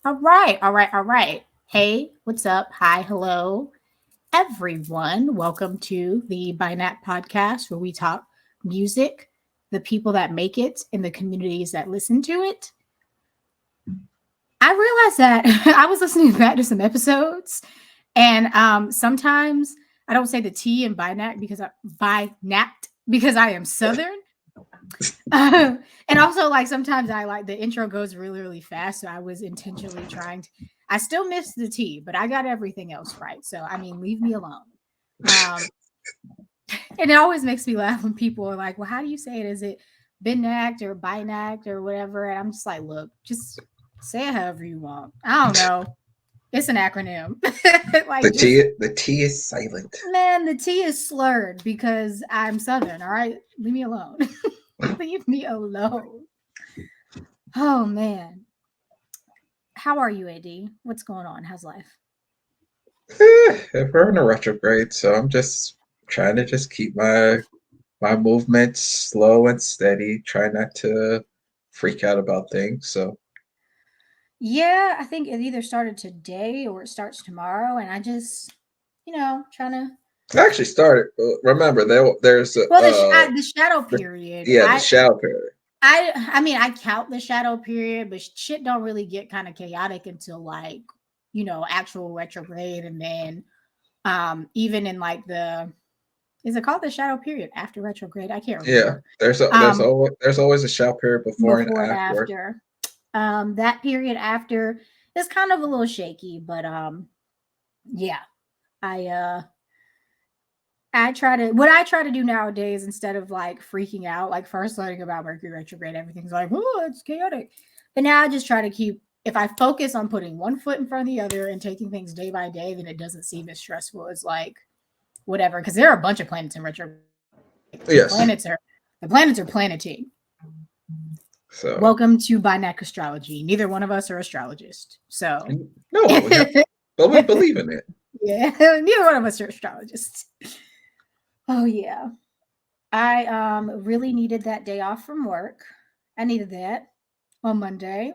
All right, all right, all right. Hey, what's up? Hi, hello, everyone. Welcome to the BINACT podcast where we talk music, the people that make it, and the communities that listen to it. I realized that I was listening back to some episodes, and sometimes I don't say the T in BINACT because I am Southern. And also, like sometimes I like the intro goes really, really fast. So I was intentionally trying to. I still missed the T, but I got everything else right. So I mean, leave me alone. Um, and it always makes me laugh when people are like, "Well, how do you say it? Is it BINACT or BINACT or whatever?" And I'm just like, "Look, just say it however you want. I don't know. It's an acronym. The Like just T is silent. man, the T is slurred because I'm Southern. All right, leave me alone. Leave me alone." Oh man. How are you, AD? What's going on? How's life? We're in a retrograde, so I'm just trying to just keep my movements slow and steady. Try not to freak out about things. So Yeah, I think it either started today or it starts tomorrow, and I just, trying to. I actually started. Remember, there's Well, the shadow the, period. yeah, the shower period. I mean, I count the shadow period, but shit don't really get kind of chaotic until like, actual retrograde, and then, even in like the, is it called the shadow period after retrograde? I can't Yeah, remember. there's Um, always a shower period before and Before and after. after. That period after is kind of a little shaky, but yeah. I I try to do nowadays instead of like freaking out, like first learning about Mercury retrograde, everything's like, oh, it's chaotic. But now I just try to keep if I focus on putting one foot in front of the other and taking things day by day, then it doesn't seem as stressful as like whatever. Because there are a bunch of planets in retrograde. Like Yes. the planets are planeting. So Welcome to Binac astrology. Neither one of us are astrologists. So no, but we believe in it. yeah, neither one of us are astrologists. Oh yeah. I really needed that day off from work. I needed that on Monday.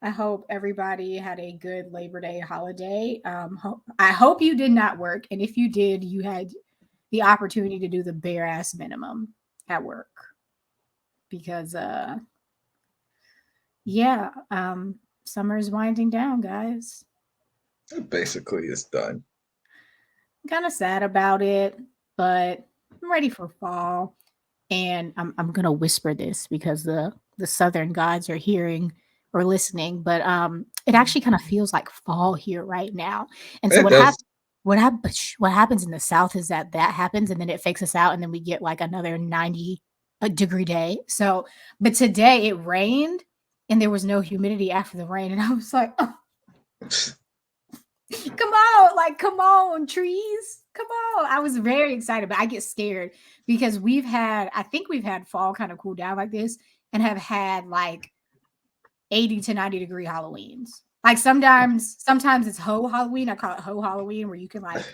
I hope everybody had a good Labor Day holiday. I hope you did not work, and if you did, you had the opportunity to do the bare ass minimum at work because yeah, summer's winding down, guys. It basically is done. I'm kind of sad about it, but I'm ready for fall. And I'm gonna whisper this because the southern gods are hearing or listening, but it actually kind of feels like fall here right now. And so It does. what happens in the south is that happens and then it fakes us out and then we get like another 90 a degree day. So but today it rained and there was no humidity after the rain and I was like, oh, come on, like, come on, trees. Come on. I was very excited, but I get scared because I think we've had fall kind of cool down like this and have had like 80 to 90-degree Halloweens. Like sometimes it's ho Halloween. I call it ho Halloween, where you can like,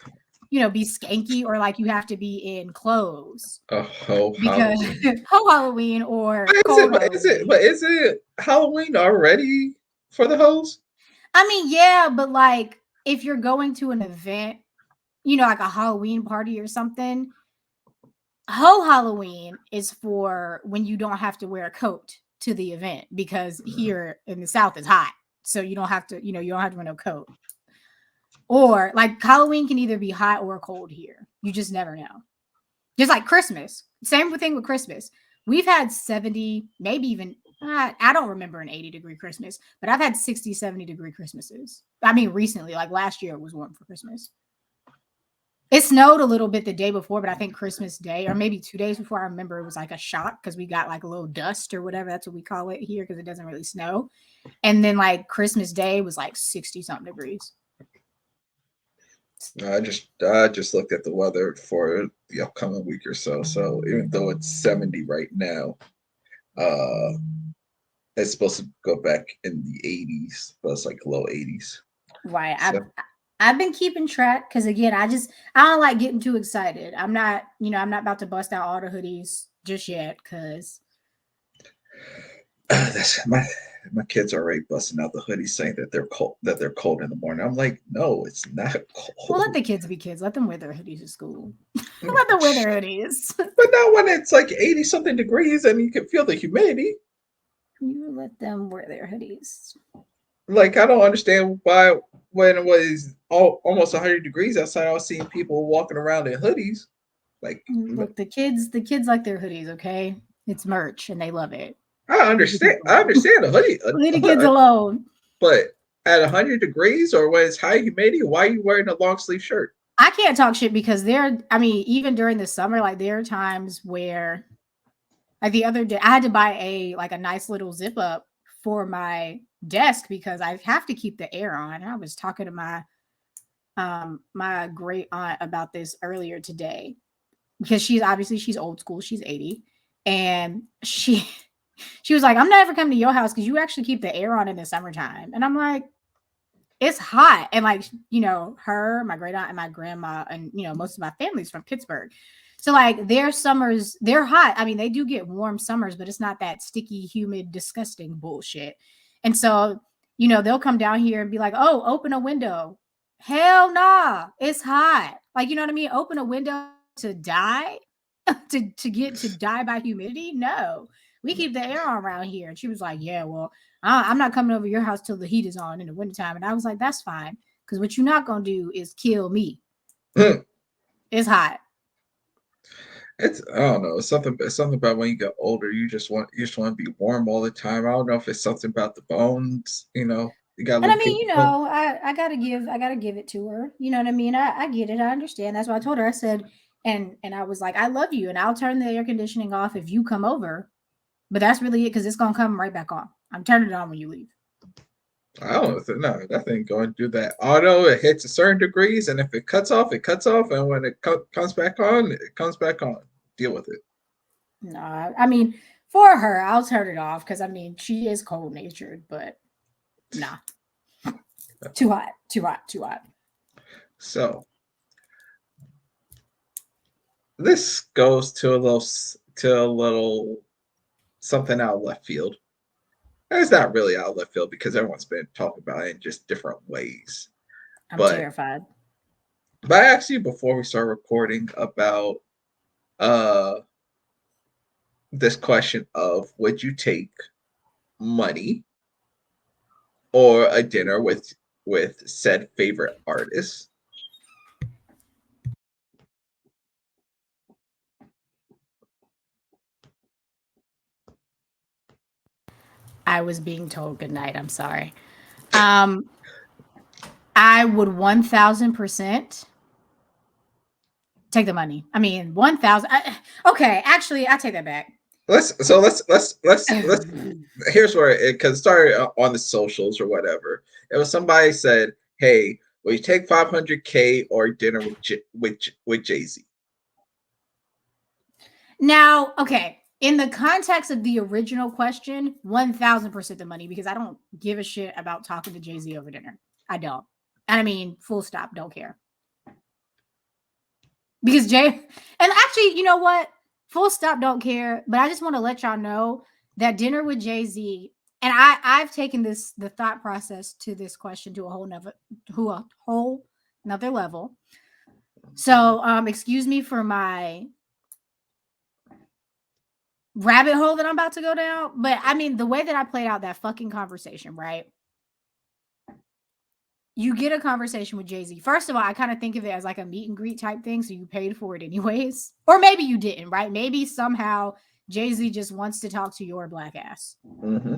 be skanky or like you have to be in clothes A whole because Halloween. ho Halloween or But is it? cold But is it? But Halloween. is it Halloween already for the hoes? I mean, yeah, but like if you're going to an event, like a Halloween party or something, Ho Halloween is for when you don't have to wear a coat to the event because here in the South it's hot. So you don't have to, you don't have to wear no coat. Or like Halloween can either be hot or cold here. You just never know. Just like Christmas. Same thing with Christmas. We've had 70, maybe even, I don't remember an 80-degree Christmas, but I've had 60, 70-degree Christmases. I mean, recently, like last year, it was warm for Christmas. It snowed a little bit the day before, but I think Christmas Day or maybe 2 days before, I remember it was like a shock because we got like a little dust or whatever. That's what we call it here because it doesn't really snow. And then like Christmas Day was like 60 something degrees. I just looked at the weather for the upcoming week or so. So even though it's 70 right now, uh, it's supposed to go back in the 80s, but it's like low 80s. Right. So I've been keeping track because again, I don't like getting too excited. I'm not about to bust out all the hoodies just yet because That's my kids are already busting out the hoodies saying that they're cold, in the morning. I'm like, no, it's not Well, let cold. the kids be kids. Let them wear their hoodies to school. Let them wear their hoodies. But not when it's like 80 something degrees and you can feel the humidity. You let them wear their hoodies. Like, I don't understand why when it was almost 100 degrees outside, I was seeing people walking around in hoodies. Like, Look, the kids like their hoodies, okay? It's merch and they love it. I Leave the understand. kids I alone. understand a hoodie, Leave the kids alone. but at 100 degrees or when it's high humidity, why are you wearing a long sleeve shirt? I can't talk shit because I mean, even during the summer, like there are times where like the other day I had to buy a nice little zip up for my desk because I have to keep the air on. I was talking to my great aunt about this earlier today because she's old school, she's 80, and she was like, I'm never coming to your house because you actually keep the air on in the summertime. And I'm like, it's hot. And like, her, my great aunt, and my grandma, and most of my family's from Pittsburgh. So like their summers, they're hot. I mean, they do get warm summers, but it's not that sticky, humid, disgusting bullshit. And so, they'll come down here and be like, oh, open a window. Hell nah. It's hot. Like, you know what I mean? Open a window to die, to die by humidity. No, we keep the air on around here. And she was like, yeah, well, I'm not coming over your house till the heat is on in the wintertime. And I was like, that's fine. Because what you're not going to do is kill me. It's hot. It's, I don't know. It's something about when you get older, you just want to be warm all the time. I don't know if it's something about the bones. You got a And I little mean, capability. I gotta give it to her. You know what I mean? I get it. I understand. That's why I told her. I said, and I was like, I love you, and I'll turn the air conditioning off if you come over. But that's really it because it's gonna come right back on. I'm turning it on when you leave. I don't know. No, that thing going to do that. Although it hits a certain degrees, and if it cuts off, it cuts off, and when it comes back on, it comes back on. Deal with it. No, I mean, for her, I'll turn it off because I mean she is cold natured, but nah, too hot, too hot, too hot. So this goes to a little something out of left field. It's not really out of left field because everyone's been talking about it in just different ways. I'm But terrified. I asked you before we start recording about uh this question of would you take money or a dinner with said favorite artist? I was being told good night. I'm sorry. Um, I would 1000% take the money. I mean, 1000. Okay, actually, I take that back. Let's here's where it because it started on the socials or whatever. It was somebody said, "Hey, will you take 500K or dinner with Jay-Z?" Now, okay, in the context of the original question, 1000% the money because I don't give a shit about talking to Jay Z over dinner. I don't. And I mean, full stop, don't care. Because and actually, you know what? Full stop, don't care. But I just want to let y'all know that dinner with Jay Z, and I've taken the thought process to this question to a whole another level. So, excuse me for my rabbit hole that I'm about to go down. But I mean, the way that I played out that fucking conversation, right? You get a conversation with Jay Z. First of all, I kind of think of it as like a meet and greet type thing. So you paid for it anyways. Or maybe you didn't, right? Maybe somehow Jay Z just wants to talk to your black ass. Mm-hmm.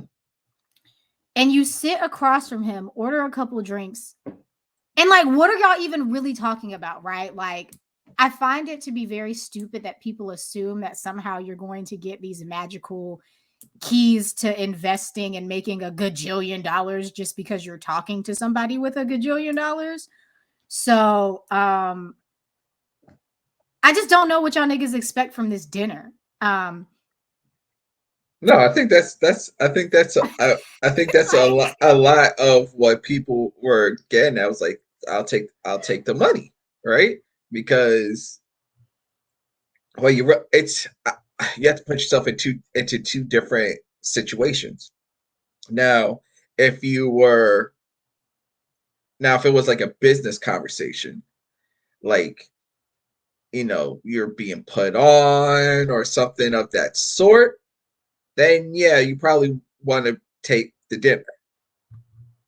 And you sit across from him, order a couple of drinks. And like, what are y'all even really talking about, right? Like, I find it to be very stupid that people assume that somehow you're going to get these magical keys to investing and making a gajillion dollars just because you're talking to somebody with a gajillion dollars. So I just don't know what y'all niggas expect from this dinner. No, I think I think that's Like, a lot of what people were getting. I was like, I'll take the money, right? Because well, you have to put yourself into two different situations. Now, if you were if it was like a business conversation, like you're being put on or something of that sort, then yeah, you probably want to take the dinner,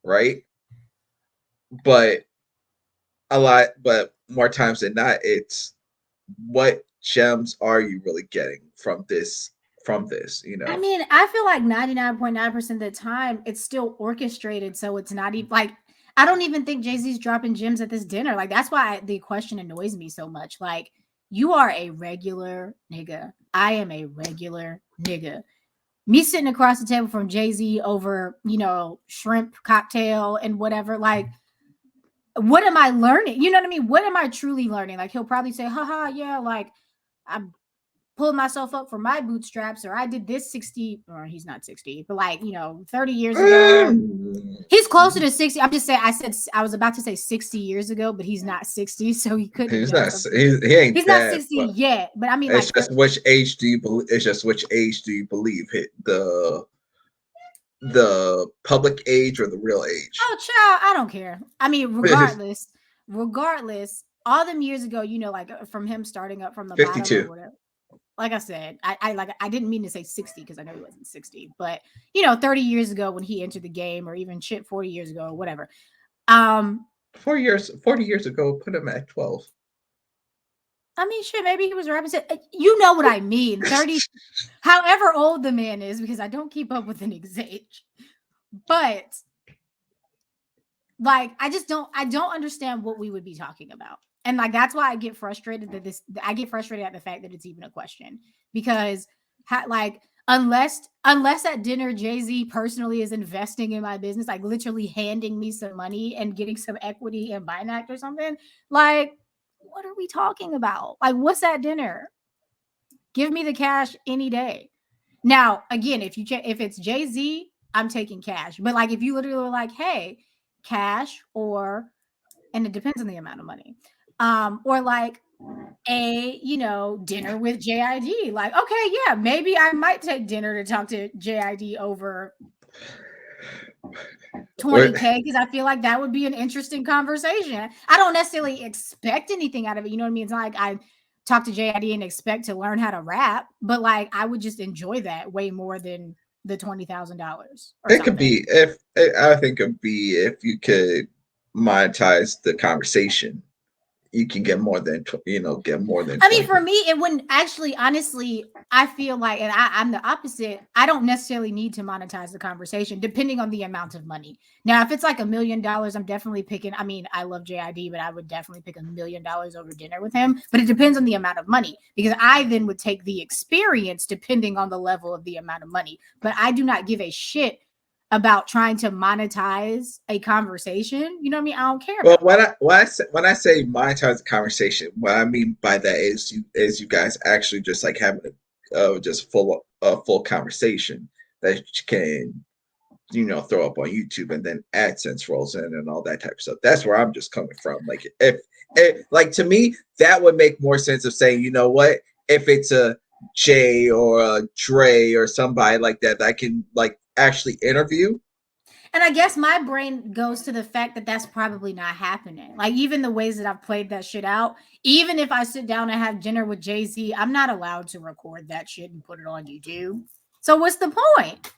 right? But but more times than not, it's what gems are you really getting from this? I mean, I feel like 99.9% of the time it's still orchestrated. So it's not even like, I don't even think Jay-Z's dropping gems at this dinner. Like, that's why the question annoys me so much. Like, you are a regular nigga. I am a regular nigga. Me sitting across the table from Jay-Z over, shrimp cocktail and whatever, like, what am I learning? You know what I mean? What am I truly learning? Like, he'll probably say, haha, yeah, like, I'm pulled myself up from my bootstraps, or I did this 60, or he's not 60, but like, 30 years ago. He's closer to 60. I'm just saying, I was about to say 60 years ago, but he's not 60, so he couldn't have He's done not. something. He ain't He's not that. 60 But yet, but I mean, it's like, just which age do you believe? It's just which age do you believe hit the public age or the real age? oh, child, I don't care. I mean, regardless, all them years ago, like from him starting up from the bottom or 52. whatever. Like I said, I didn't mean to say 60 because I know he wasn't 60, but 30 years ago when he entered the game, or even shit 40 years ago, or whatever. 4 years, 40 years ago, put him at 12. I mean, shit, maybe he was rapping. You know what I mean? 30, however old the man is, because I don't keep up with an exact age. But like, I don't understand what we would be talking about. And like, that's why I get frustrated I get frustrated at the fact that it's even a question, because like, unless at dinner Jay-Z personally is investing in my business, like literally handing me some money and getting some equity in BINACT or something, like, what are we talking about? Like, what's at dinner? Give me the cash any day. Now, again, if it's Jay-Z, I'm taking cash. But like, if you literally were like, hey, cash, or, and it depends on the amount of money, or like a dinner with JID, like, okay, yeah, maybe I might take dinner to talk to JID over 20K, because I feel like that would be an interesting conversation. I don't necessarily expect anything out of it. You know what I mean? It's not like I talk to JID and expect to learn how to rap, but like, I would just enjoy that way more than the $20,000 or It could something. be if I think it'd be if you could monetize the conversation, you can get more than get more than I mean, 20. for me, it wouldn't actually, honestly, I feel like, and I'm the opposite. I don't necessarily need to monetize the conversation depending on the amount of money. Now, if it's like $1 million, I'm definitely picking, I mean, I love JID, but I would definitely pick $1 million over dinner with him. But it depends on the amount of money, because I then would take the experience depending on the level of the amount of money. But I do not give a shit about trying to monetize a conversation. You know what I mean? I don't care Well, about that. when I say monetize the conversation, what I mean by that is you guys actually just like having just full conversation that you can throw up on YouTube, and then AdSense rolls in and all that type of stuff. That's where I'm just coming from. Like, if like, to me, that would make more sense of saying, you know what, if it's a Jay or a Dre or somebody like that I can like actually interview. And I guess my brain goes to the fact that that's probably not happening. Like, even the ways that I've played that shit out, even if I sit down and have dinner with Jay-Z, I'm not allowed to record that shit and put it on YouTube. So what's the point?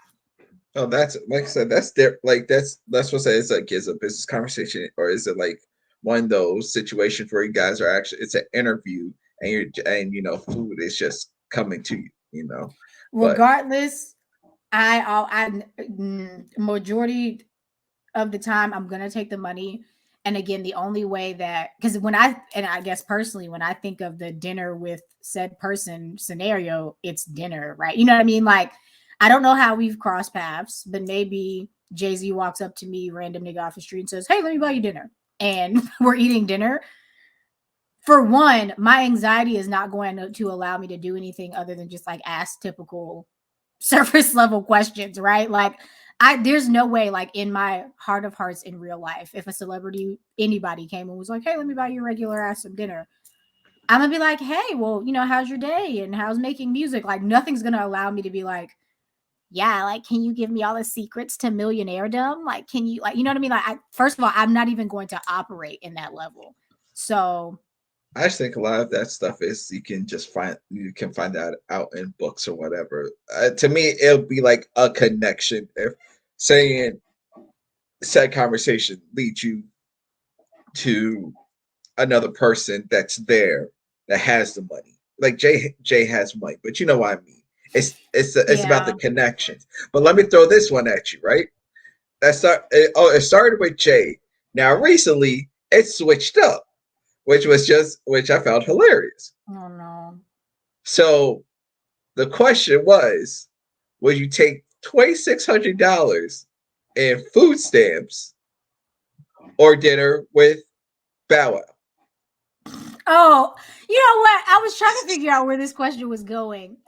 Oh, that's like I said, that's there. Like that's what I say. It's like, is a business conversation, or is it like one of those situations where you guys are actually, it's an interview, and food is just coming to you, But Regardless, majority of the time I'm gonna take the money. And again, the only way that, because I guess personally, when I think of the dinner with said person scenario, it's dinner, right? You know what I mean? Like, I don't know how we've crossed paths, but maybe Jay-Z walks up to me, random nigga off the street, and says, hey, let me buy you dinner. And we're eating dinner. For one, my anxiety is not going to allow me to do anything other than just like ask typical surface level questions, right? Like, there's no way, like, in my heart of hearts in real life, if a celebrity, anybody came and was like, hey, let me buy you regular ass some dinner, I'm gonna be like, hey, well, how's your day and how's making music? Like, nothing's gonna allow me to be like, yeah, like, can you give me all the secrets to millionairedom? Like, can you, like, you know what I mean? Like, first of all, I'm not even going to operate in that level. So I just think a lot of that stuff is you can find that out in books or whatever. To me, it'll be like a connection if saying said conversation leads you to another person that's there that has the money. Like Jay has money, but you know what I mean. It's about the yeah, connections. But let me throw this one at you, right? It started with Jay. Now recently it switched up, which I found hilarious. oh no. So the question was, would you take $2,600 in food stamps or dinner with Bow Wow? Oh, you know what? I was trying to figure out where this question was going.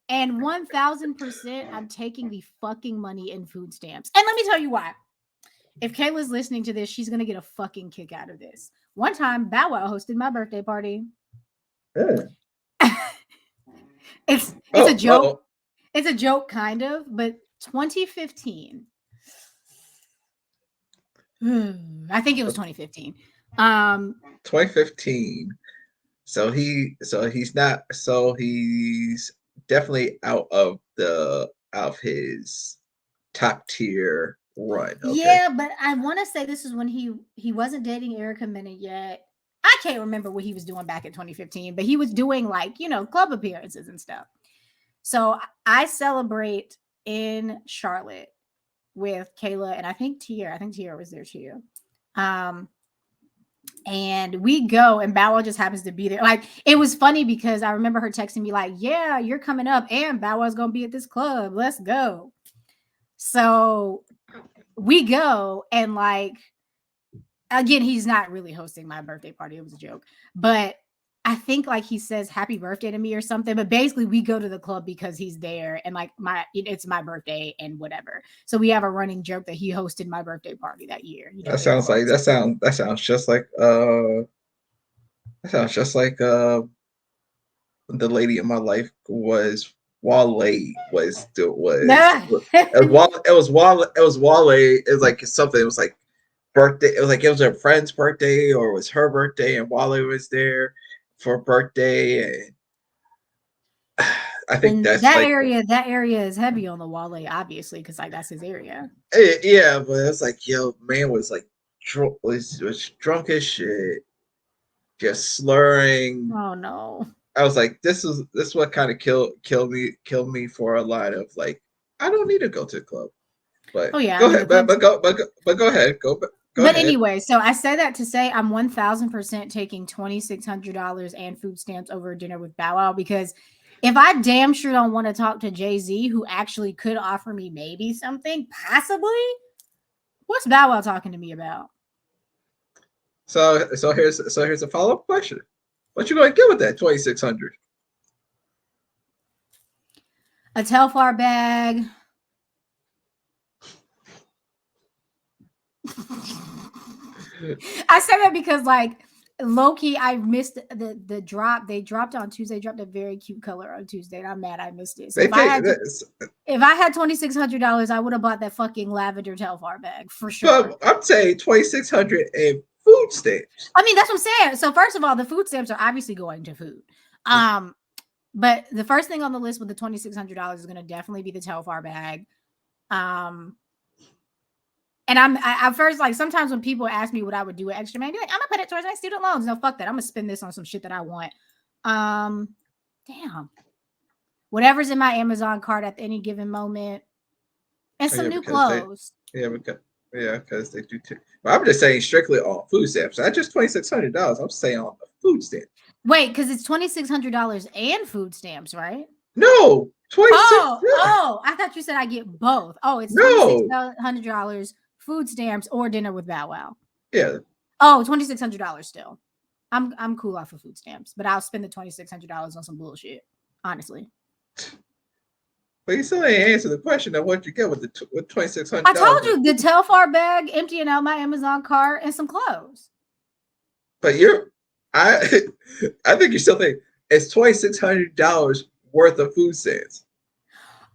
And 1000%, I'm taking the fucking money in food stamps. And let me tell you why. If Kayla's listening to this, she's going to get a fucking kick out of this. One time, Bow Wow hosted my birthday party. Yeah. It's a Oh, joke. It's a joke, kind of, but 2015. I think it was 2015. 2015. He's definitely out of his top tier run. Okay. Yeah, but I want to say this is when he wasn't dating Erica Mena yet. I can't remember what he was doing back in 2015, but he was doing, like, club appearances and stuff. So I celebrate in Charlotte with Kayla and I think Tia. I think Tia was there too. And we go and Bow Wow just happens to be there. Like, it was funny because I remember her texting me like, yeah, you're coming up and Bow Wow's gonna be at this club. Let's go. So we go, and like, again, he's not really hosting my birthday party. It was a joke. But I think, like, he says happy birthday to me or something. But basically we go to the club because he's there and like it's my birthday and whatever. So we have a running joke that he hosted my birthday party that year. That Air sounds like quotes. that sounds just like that sounds just like the lady in my life was Wale Nah. it was Wale. It was like something. It was like birthday. It was like it was her friend's birthday or it was her birthday, and Wale was there for birthday. And I think And that's like that area is heavy on the Wale, obviously, because like that's his area. yeah, but it's like man was like was drunk as shit, just slurring. Oh no. I was like, this is what kind of killed me for a line of like, I don't need to go to the club. But Oh yeah, I go mean the ahead, clubs. but go ahead, go But ahead. anyway, so I say that to say I'm 1000% taking $2,600 and food stamps over a dinner with Bow Wow, because if I damn sure don't want to talk to Jay-Z, who actually could offer me maybe something, possibly, what's Bow Wow talking to me about? Here's a follow up question. What you gonna get with that 2,600? A Telfar bag. I say that because, like, low key, I missed the drop. They dropped on Tuesday. Dropped a very cute color on Tuesday, and I'm mad I missed it. So They pay this, if I had $2,600, I would have bought that fucking lavender Telfar bag for sure. but I'm saying 2,600 in food stamps. I mean, that's what I'm saying. So first of all, the food stamps are obviously going to food. But the first thing on the list with the $2,600 is going to definitely be the Telfar bag. And I first, like, sometimes when people ask me what I would do with extra money, I'm like, I'm gonna put it towards my student loans. No, fuck that. I'm gonna spend this on some shit that I want. Damn. Whatever's in my Amazon cart at any given moment. And some new clothes. Because because they do too. But I'm just saying strictly on food stamps. Not just $2,600. I'm saying on the food stamp. Wait, because it's $2,600 and food stamps, right? No, 26. Oh, I thought you said I get both. Oh, it's No, $2,600 food stamps or dinner with Bow Wow. yeah. Oh, $2,600 still. I'm cool off of food stamps, but I'll spend the $2,600 on some bullshit. Honestly, But you still ain't answer the question of what you get with with I $2,600. told you the Telfar bag, emptying out my Amazon cart, and some clothes. But I I think you still think it's $2,600 worth of food stamps.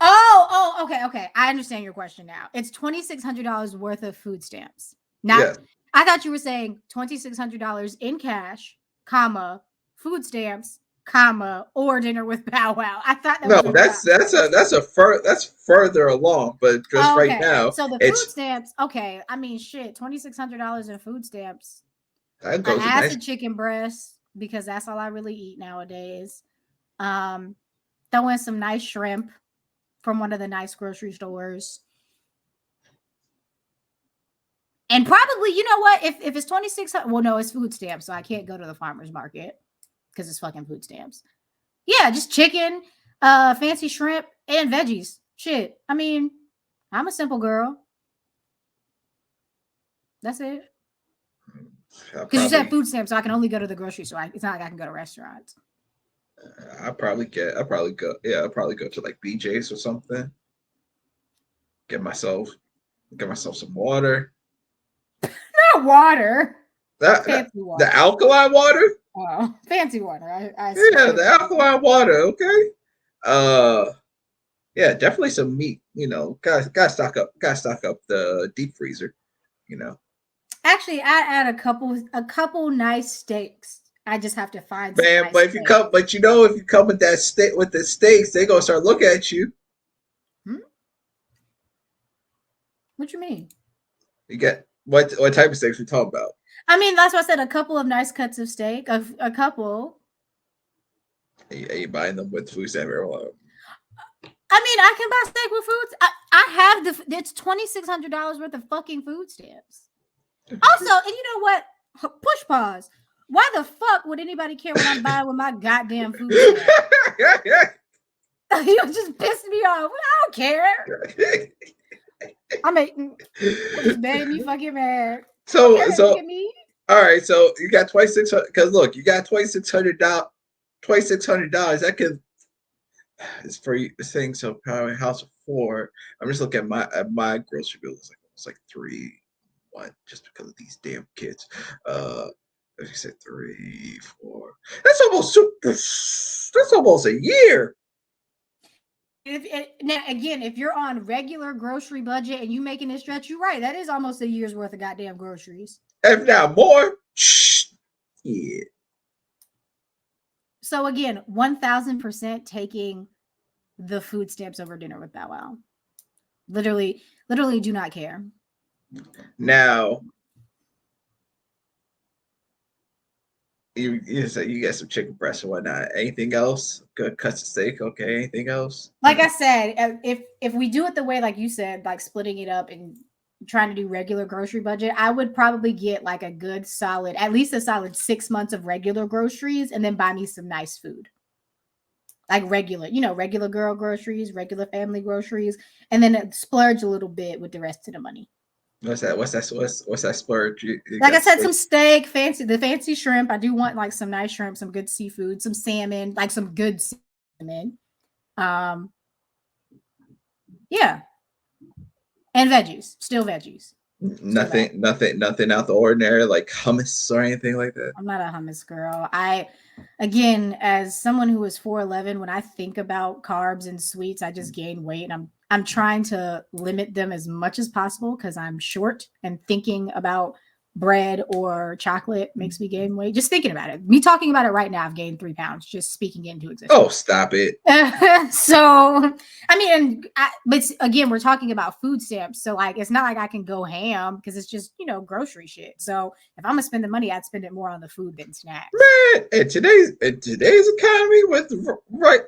Okay. I understand your question now. It's $2,600 worth of food stamps. Not, Yes. I thought you were saying $2,600 in cash, comma, food stamps, comma, or dinner with Bow Wow. I thought that No, was what you that's further along, but just right Okay. now So the food it's stamps, okay. I mean, shit, $2,600 in food stamps. that An goes a nice acid chicken breast, because that's all I really eat nowadays. Um, throw in some nice shrimp from one of the nice grocery stores. And probably, you know what? If it's 2,600, well, no, it's food stamps, so I can't go to the farmer's market because it's fucking food stamps. Yeah, just chicken, fancy shrimp, and veggies. Shit. I mean, I'm a simple girl. That's it. I Because you said probably food stamps, so I can only go to the grocery store. It's not like I can go to restaurants. I probably go to like BJ's or something. Get myself some water. Not water. That Fancy water. the alkaline water? Oh, fancy water. I Yeah, should the have. alkaline water, okay. Uh yeah, definitely some meat, gotta stock up the deep freezer, you know. Actually, I add a couple nice steaks. I just have to find some Man, nice steaks. if you come with that steak with the steaks, they gonna start looking at you. Hmm? What you mean? You get what type of steaks we talking about? I mean, that's why I said a couple of nice cuts of steak. A couple. Are you buying them with food stamp? I mean, I can buy steak with food. I have it's $2,600 worth of fucking food stamps. Also, and you know what? Push pause. Why the fuck would anybody care what I'm buying with my goddamn food stamps? You just pissed me off. I don't care. It just made me fucking mad. so Okay, look so at me. all right, so you got 2,600 because look, you got $2,600. That could it's for saying so probably house of four. I'm just looking at my grocery bill. It's like 3 1 just because of these damn kids. As you said, 3 4. That's almost a year. Now again, if you're on regular grocery budget and you making it stretch, you're right. That is almost a year's worth of goddamn groceries. If not more. Yeah. So again, 1,000% taking the food stamps over dinner with Bow Wow. Literally do not care. Now you said you get some chicken breast or whatnot. Anything else? Good cuts of steak. Okay. Anything else? Like I said, if we do it the way like you said, like splitting it up and trying to do regular grocery budget, I would probably get like a good solid, at least a solid 6 months of regular groceries, and then buy me some nice food. Like regular, regular girl groceries, regular family groceries, and then splurge a little bit with the rest of the money. What's that? What's that splurge? You Like I got said, splurge. some steak, the fancy shrimp. I do want like some nice shrimp, some good seafood, some salmon, like some good salmon. Um, yeah, and veggies, still veggies. Nothing out the ordinary, like hummus or anything like that. I'm not a hummus girl. Again, as someone who is 4'11", when I think about carbs and sweets, I just gain weight, and I'm trying to limit them as much as possible because I'm short, and thinking about bread or chocolate makes me gain weight. Just thinking about it. Me talking about it right now, I've gained 3 pounds just speaking into existence. Oh, stop it. So, I mean, but again, we're talking about food stamps. So, like, it's not like I can go ham because it's just, grocery shit. So, if I'm going to spend the money, I'd spend it more on the food than snacks. Man, in today's economy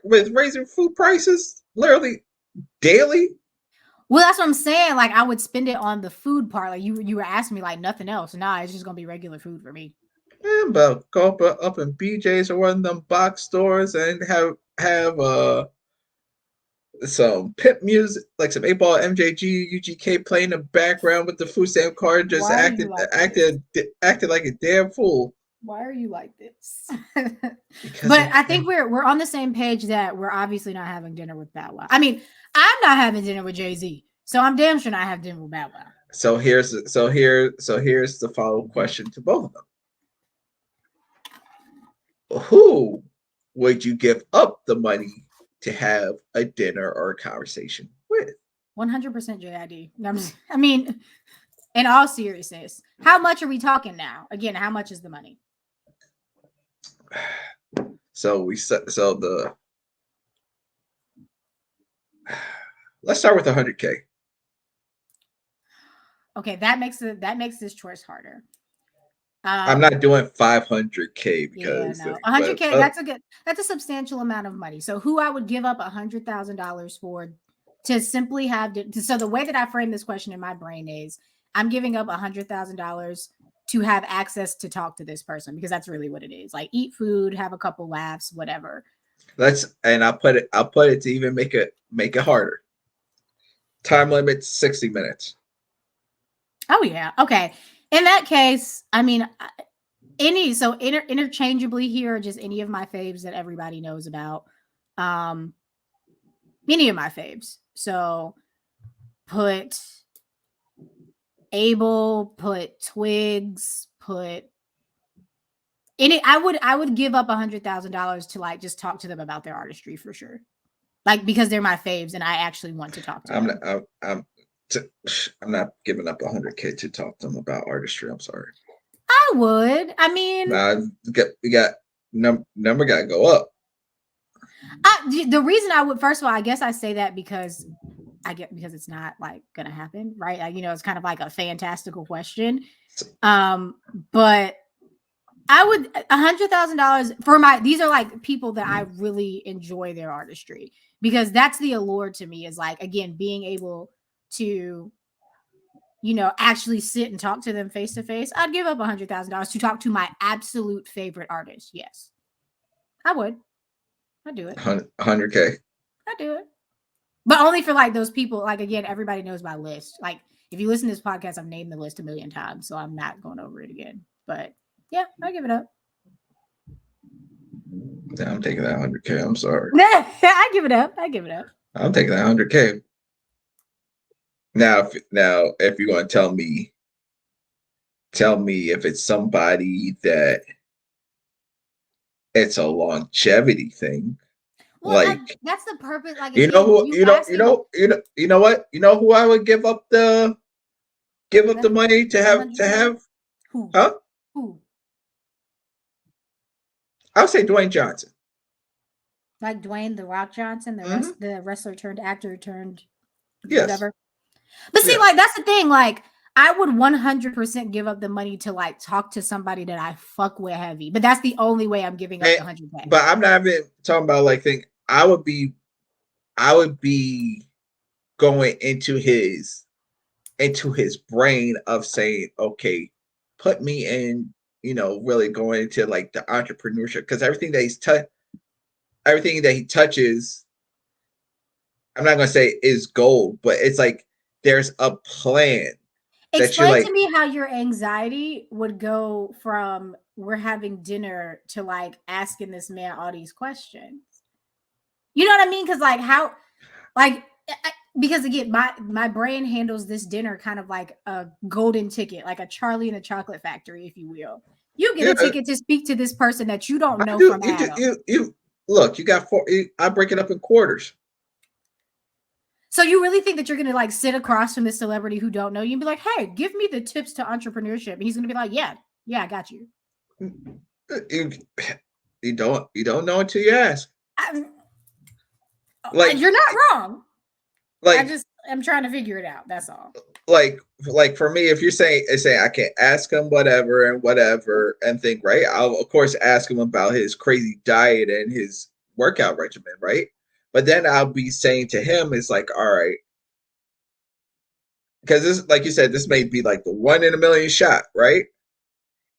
with raising food prices literally daily. Well, that's what I'm saying. Like, I would spend it on the food part. Like, you were asking me, like, nothing else. Nah, it's just going to be regular food for me. Man, but go up in BJ's or one of them box stores and have some pimp music, like some 8 Ball MJG UGK playing in the background with the food stamp card, just Why are you like this? acted like a damn fool. Why are you like this? Because But I think we're on the same page that we're obviously not having dinner with Bow Wow. I mean, I'm not having dinner with Jay-Z, so I'm damn sure not have dinner with Bow Wow. here's the follow-up question to both of them. Who would you give up the money to have a dinner or a conversation with? 100% JID. I mean, in all seriousness, how much are we talking now? Again, how much is the money? So let's start with 100K. Okay, that makes this choice harder. I'm not doing 500K because 100K. That's a substantial amount of money. So who I would give up $100,000 for to simply have so the way that I frame this question in my brain is I'm giving up $100,000 to have access to talk to this person, because that's really what it is. Like, eat food, have a couple laughs, whatever. I'll put it to even make it harder. Time limit 60 minutes. Oh yeah. Okay. In that case, I mean, interchangeably here are just any of my faves that everybody knows about. Any of my faves. So put Abel, put Twigs, put any. I would give up $100,000 to like just talk to them about their artistry for sure. Like, because they're my faves and I actually want to talk to them. I'm not giving up 100K to talk to them about artistry. I'm sorry. I would. I mean, we got number got to go up. The reason I would, first of all, I guess I say that because it's not like gonna happen, right? Like, it's kind of like a fantastical question. But I would $100,000 for these are like people that I really enjoy their artistry, because that's the allure to me, is like, again, being able to, actually sit and talk to them face to face. I'd give up $100,000 to talk to my absolute favorite artist. Yes, I would. I'd do it. 100K. I'd do it. But only for like those people. Like, again, everybody knows my list. Like, if you listen to this podcast, I've named the list a million times, so I'm not going over it again. But yeah, I give it up. Yeah, I'm taking that 100K. I'm sorry. I give it up. I'm taking that 100K. Now, if you're going to tell me if it's somebody that it's a longevity thing. Well, that's the purpose. Like, you know what? You know who I would give up the money to have? Who? Huh? Who? I would say Dwayne Johnson. Like Dwayne the Rock Johnson, the wrestler turned actor turned whatever. But see, like, that's the thing. Like, I would 100% give up the money to like talk to somebody that I fuck with heavy. But that's the only way I'm giving up the 100K. But I'm not even talking about like I would be going into his brain of saying, okay, put me in, really going into like the entrepreneurship, because everything that he touches, I'm not going to say is gold, but it's like there's a plan. Explain to me how your anxiety would go from we're having dinner to like asking this man all these questions. You know what I mean? Because like because again, my brain handles this dinner kind of like a golden ticket, like a Charlie in the Chocolate Factory, if you will. You get a ticket to speak to this person that you don't know from Adam. Look, you got I break it up in quarters. So you really think that you're going to like sit across from this celebrity who don't know you and be like, hey, give me the tips to entrepreneurship. And he's going to be like, yeah, I got you. You don't know until you ask. Like, you're not wrong. Like, I'm trying to figure it out. That's all. Like for me, if you're saying I can't ask him whatever and think, right, I'll of course ask him about his crazy diet and his workout regimen, right? But then I'll be saying to him, it's like, all right, because this, like you said, this may be like the 1 in a million shot, right?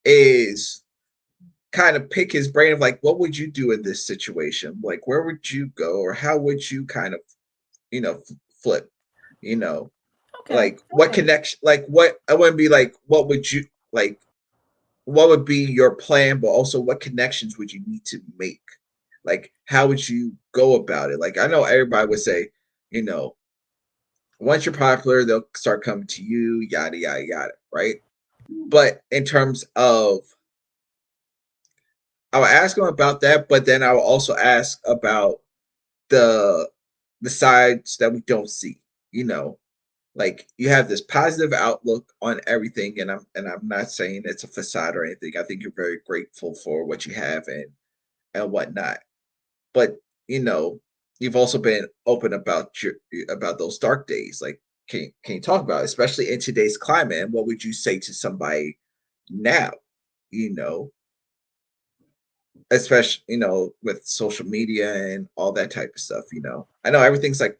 Is kind of pick his brain of like, what would you do in this situation? Like, where would you go, or how would you kind of, flip, Okay. Like, what connection, like, what, I wouldn't be like, what would you, like, what would be your plan, but also what connections would you need to make? Like, how would you go about it? Like, I know everybody would say, once you're popular, they'll start coming to you, yada, yada, yada, right? But in terms of, I would ask them about that, but then I will also ask about the the sides that we don't see, you know. Like you have this positive outlook on everything, and I'm not saying it's a facade or anything. I think you're very grateful for what you have and whatnot. But you know, you've also been open about your about those dark days. Like, can you talk about it, especially in today's climate? And what would you say to somebody now? You know, especially with social media and all that type of stuff. I know everything's like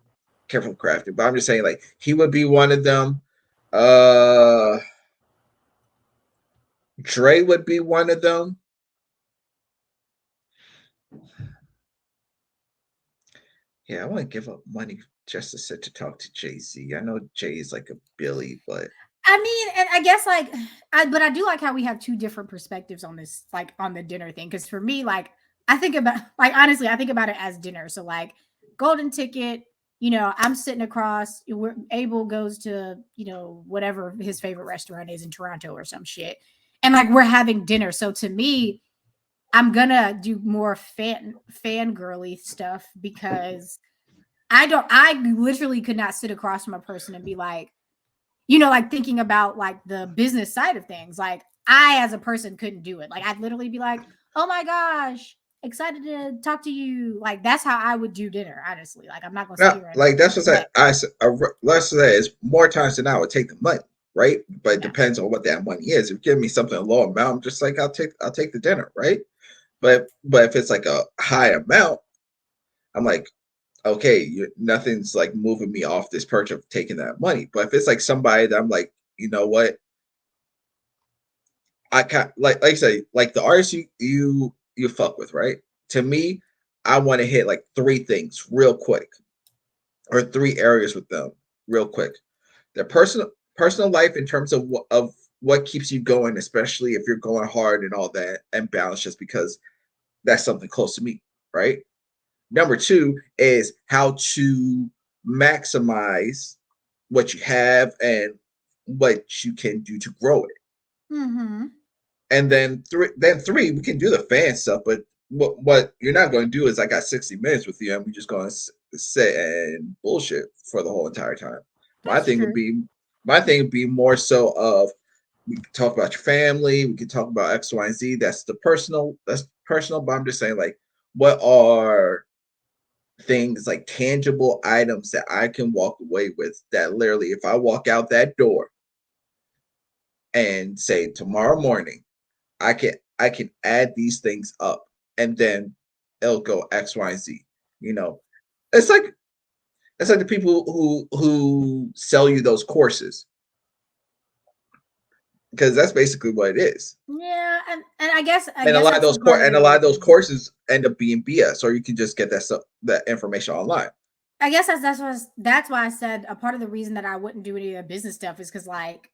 careful crafted, but I'm just saying like he would be one of them. Uh, Dre would be one of them. Yeah, I want to give up money just to sit to talk to Jay-Z. I know Jay is like a Billy, but I mean, and I guess like but I do like how we have two different perspectives on this, like on the dinner thing. Cause for me, like I think about like honestly, I think about it as dinner. So like golden ticket, I'm sitting across where Abel goes to, whatever his favorite restaurant is in Toronto or some shit. And like we're having dinner. So to me, I'm gonna do more fangirly stuff because I literally could not sit across from a person and be like, like thinking about like the business side of things. Like I, as a person, couldn't do it. Like I'd literally be like, "Oh my gosh, excited to talk to you." Like that's how I would do dinner. Honestly, like I'm not gonna sit not here and like that's what but let's say is more times than I would take the money, right? But it yeah, depends on what that money is. If you give me something a low amount, I'm just like I'll take the dinner, right? But if it's like a high amount, I'm like, okay, nothing's like moving me off this perch of taking that money. But if it's like somebody that I'm like, you know what, I can like I say, like the artists you fuck with, right? To me, I want to hit like three things real quick, or three areas with them real quick. Their personal life in terms of what keeps you going, especially if you're going hard and all that, and balance, just because that's something close to me, right? Number two is how to maximize what you have and what you can do to grow it. mm-hmm. And then three, we can do the fan stuff, but what you're not going to do is I got 60 minutes with you and we're just going to sit and bullshit for the whole entire time. My That's thing would true. be my thing would be more so of we can talk about your family, we can talk about X, Y, and Z. That's personal, but I'm just saying like what are things like tangible items that I can walk away with that literally if I walk out that door and say tomorrow morning I can add these things up and then it'll go X, Y, and Z. You know, it's like the people who sell you those courses because that's basically what it is. Yeah, and I And a guess lot of that's those part of and the a lot of those reason. courses end up being BS, or you can just get that information online. I guess that's why I said a part of the reason that I wouldn't do any of the business stuff is because like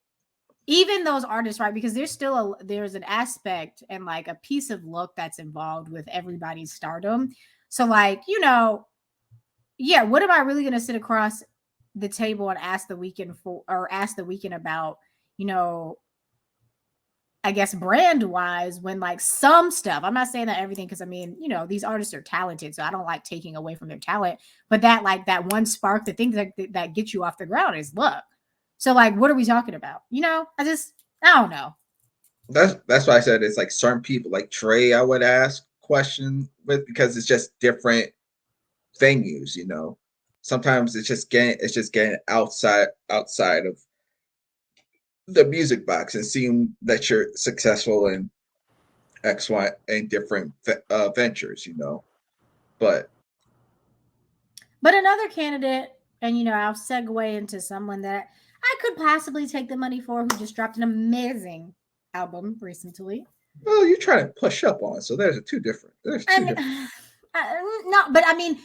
even those artists, right? Because there's an aspect and like a piece of look that's involved with everybody's stardom. So like, yeah, what am I really gonna sit across the table and ask the weekend about, you know, I guess brand wise when like some stuff, I'm not saying that everything because I mean, these artists are talented, so I don't like taking away from their talent, but that like that one spark, the thing that gets you off the ground is luck. So like, what are we talking about? I don't know. That's why I said it's like certain people like Trey I would ask questions with because it's just different venues, Sometimes it's just getting outside of the music box and seeing that you're successful in X, Y, and different ventures. But But another candidate, and I'll segue into someone that I could possibly take the money for, who just dropped an amazing album recently. well, you're trying to push up on, so there's I two mean, different. no, but I mean,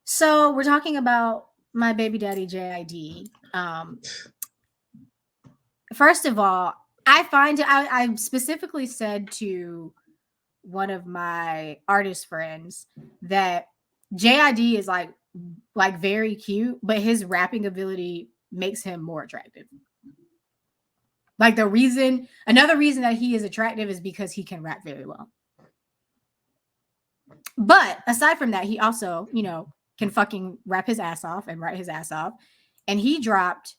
so we're talking about my baby daddy JID. First of all, I specifically said to one of my artist friends that JID is like very cute, but his rapping ability makes him more attractive. Like another reason that he is attractive is because he can rap very well. But aside from that, he also, can fucking rap his ass off and write his ass off. And he dropped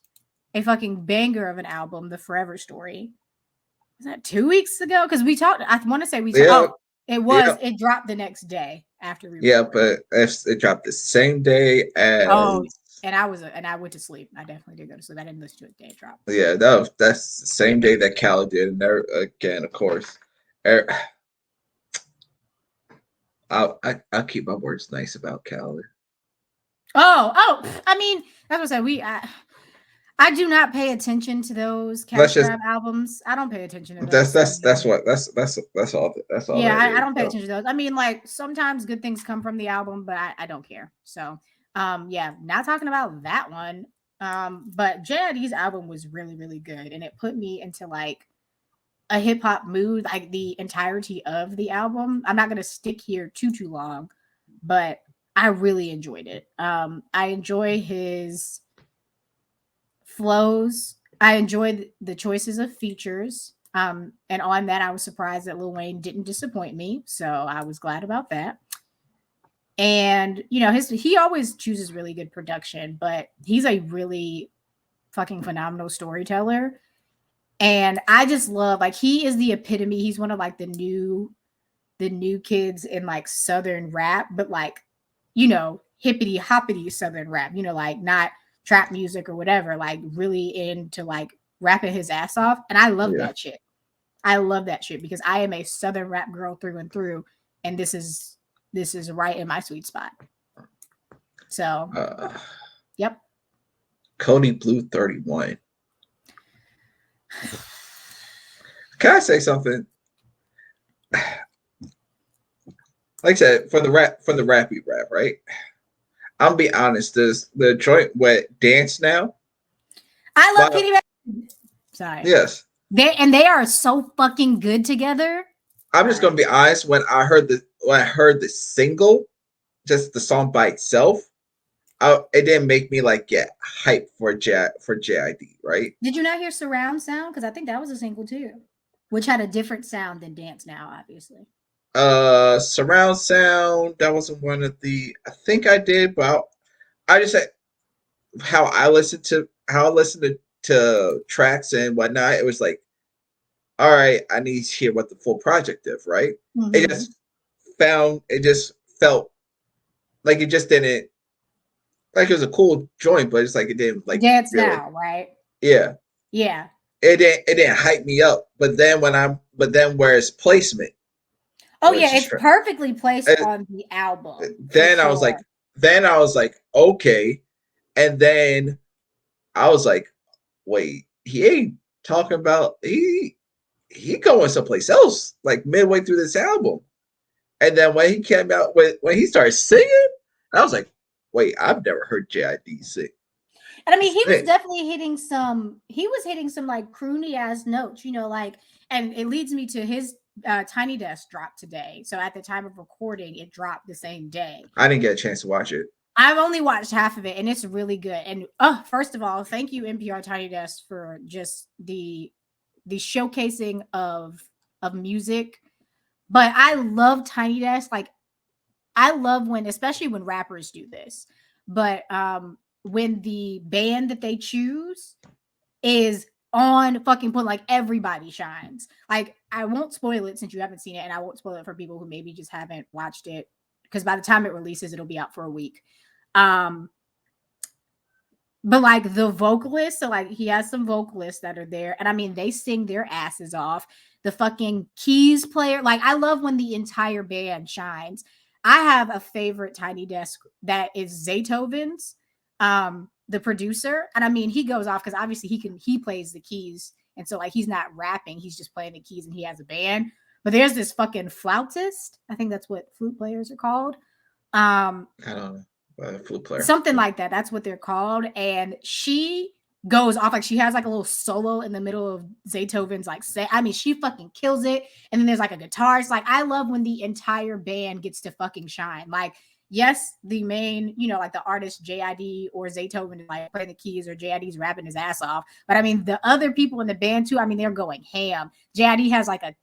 a fucking banger of an album, The Forever Story. Was that 2 weeks ago? Because we talked, I want to say we talked. Yeah, Oh, it yeah, was. It dropped the next day after we yeah. recorded. But it dropped the same day Oh, as and I went to sleep. I definitely did go to sleep. I didn't listen to it the day it dropped. yeah. That's the same day that Cal did, and there again, of course. er, I'll keep my words nice about Cal. I mean, that's what I said. I do not pay attention to those Let's cash just grab albums. I don't pay attention to that's those. that's So that's what that's all yeah, that I is. don't pay So attention to those. I mean, like sometimes good things come from the album, but I don't care. So yeah, not talking about that one. But JID's album was really, really good, and it put me into like a hip hop mood, like the entirety of the album. I'm not gonna stick here too long, but I really enjoyed it. I enjoy his flows. I enjoyed the choices of features. And on that, I was surprised that Lil Wayne didn't disappoint me. So I was glad about that. And you know, he always chooses really good production, but he's a really fucking phenomenal storyteller. And I just love like he is the epitome. He's one of like the new kids in like southern rap, but like, you know, hippity hoppity southern rap, you know, like not trap music or whatever, like really into like rapping his ass off. And I love yeah. that shit. I love that shit because I am a southern rap girl through and through, and this is right in my sweet spot. So, Uh, yep. Cody Blue 31. Can I say something? Like I said, for the rappy rap, right? I'll be honest. The joint wet dance now. I love But Kitty Rat. Sorry. yes, They are so fucking good together. I'm All just gonna right. be honest. When I heard the single, just the song by itself, it didn't make me like get hyped for JID, right? Did you not hear surround sound? Because I think that was a single too, which had a different sound than Dance Now, obviously. Surround sound, that wasn't one of the. I think I did, but I just said how I listen to tracks and whatnot. It was like, all right, I need to hear what the full project is, right? It Mm-hmm. just it just felt like it just didn't, like it was a cool joint, but it's like it didn't like Dance really, Now, right? yeah. Yeah. It didn't hype me up. But then where it's placement, Oh yeah, which is it's true. perfectly placed on the album for Then I was sure. like, okay, and then I was like, wait, he ain't talking about he going someplace else like midway through this album. And then when he came out when he started singing, I was like, wait, I've never heard JID sing. And I mean, he was Sing. definitely hitting some like croony ass notes, you know, like, and it leads me to his Tiny Desk drop today. So at the time of recording, it dropped the same day. I didn't get a chance to watch it. I've only watched half of it and it's really good. And first of all, thank you NPR Tiny Desk for just the showcasing of music. But I love Tiny Desk. Like I love when, especially when rappers do this. But when the band that they choose is on fucking point, like everybody shines. Like I won't spoil it since you haven't seen it, and I won't spoil it for people who maybe just haven't watched it because by the time it releases, it'll be out for a week. Um, but like the vocalists, so like he has some vocalists that are there, and I mean they sing their asses off. The fucking keys player, like I love when the entire band shines. I have a favorite Tiny Desk that is Zaytoven's, the producer, and I mean he goes off because obviously he plays the keys, and so like he's not rapping, he's just playing the keys, and he has a band. But there's this fucking flautist, I think that's what flute players are called. Um, I don't know. Flute player. Something like that. That's what they're called. And she goes off like she has like a little solo in the middle of Zaytoven's like say. I mean, she fucking kills it. And then there's like a guitar. It's like I love when the entire band gets to fucking shine. Like, yes, the main, you know, like the artist JID or Zaytoven is like playing the keys or JID's rapping his ass off. But I mean, the other people in the band too, I mean, they're going ham. JID has like a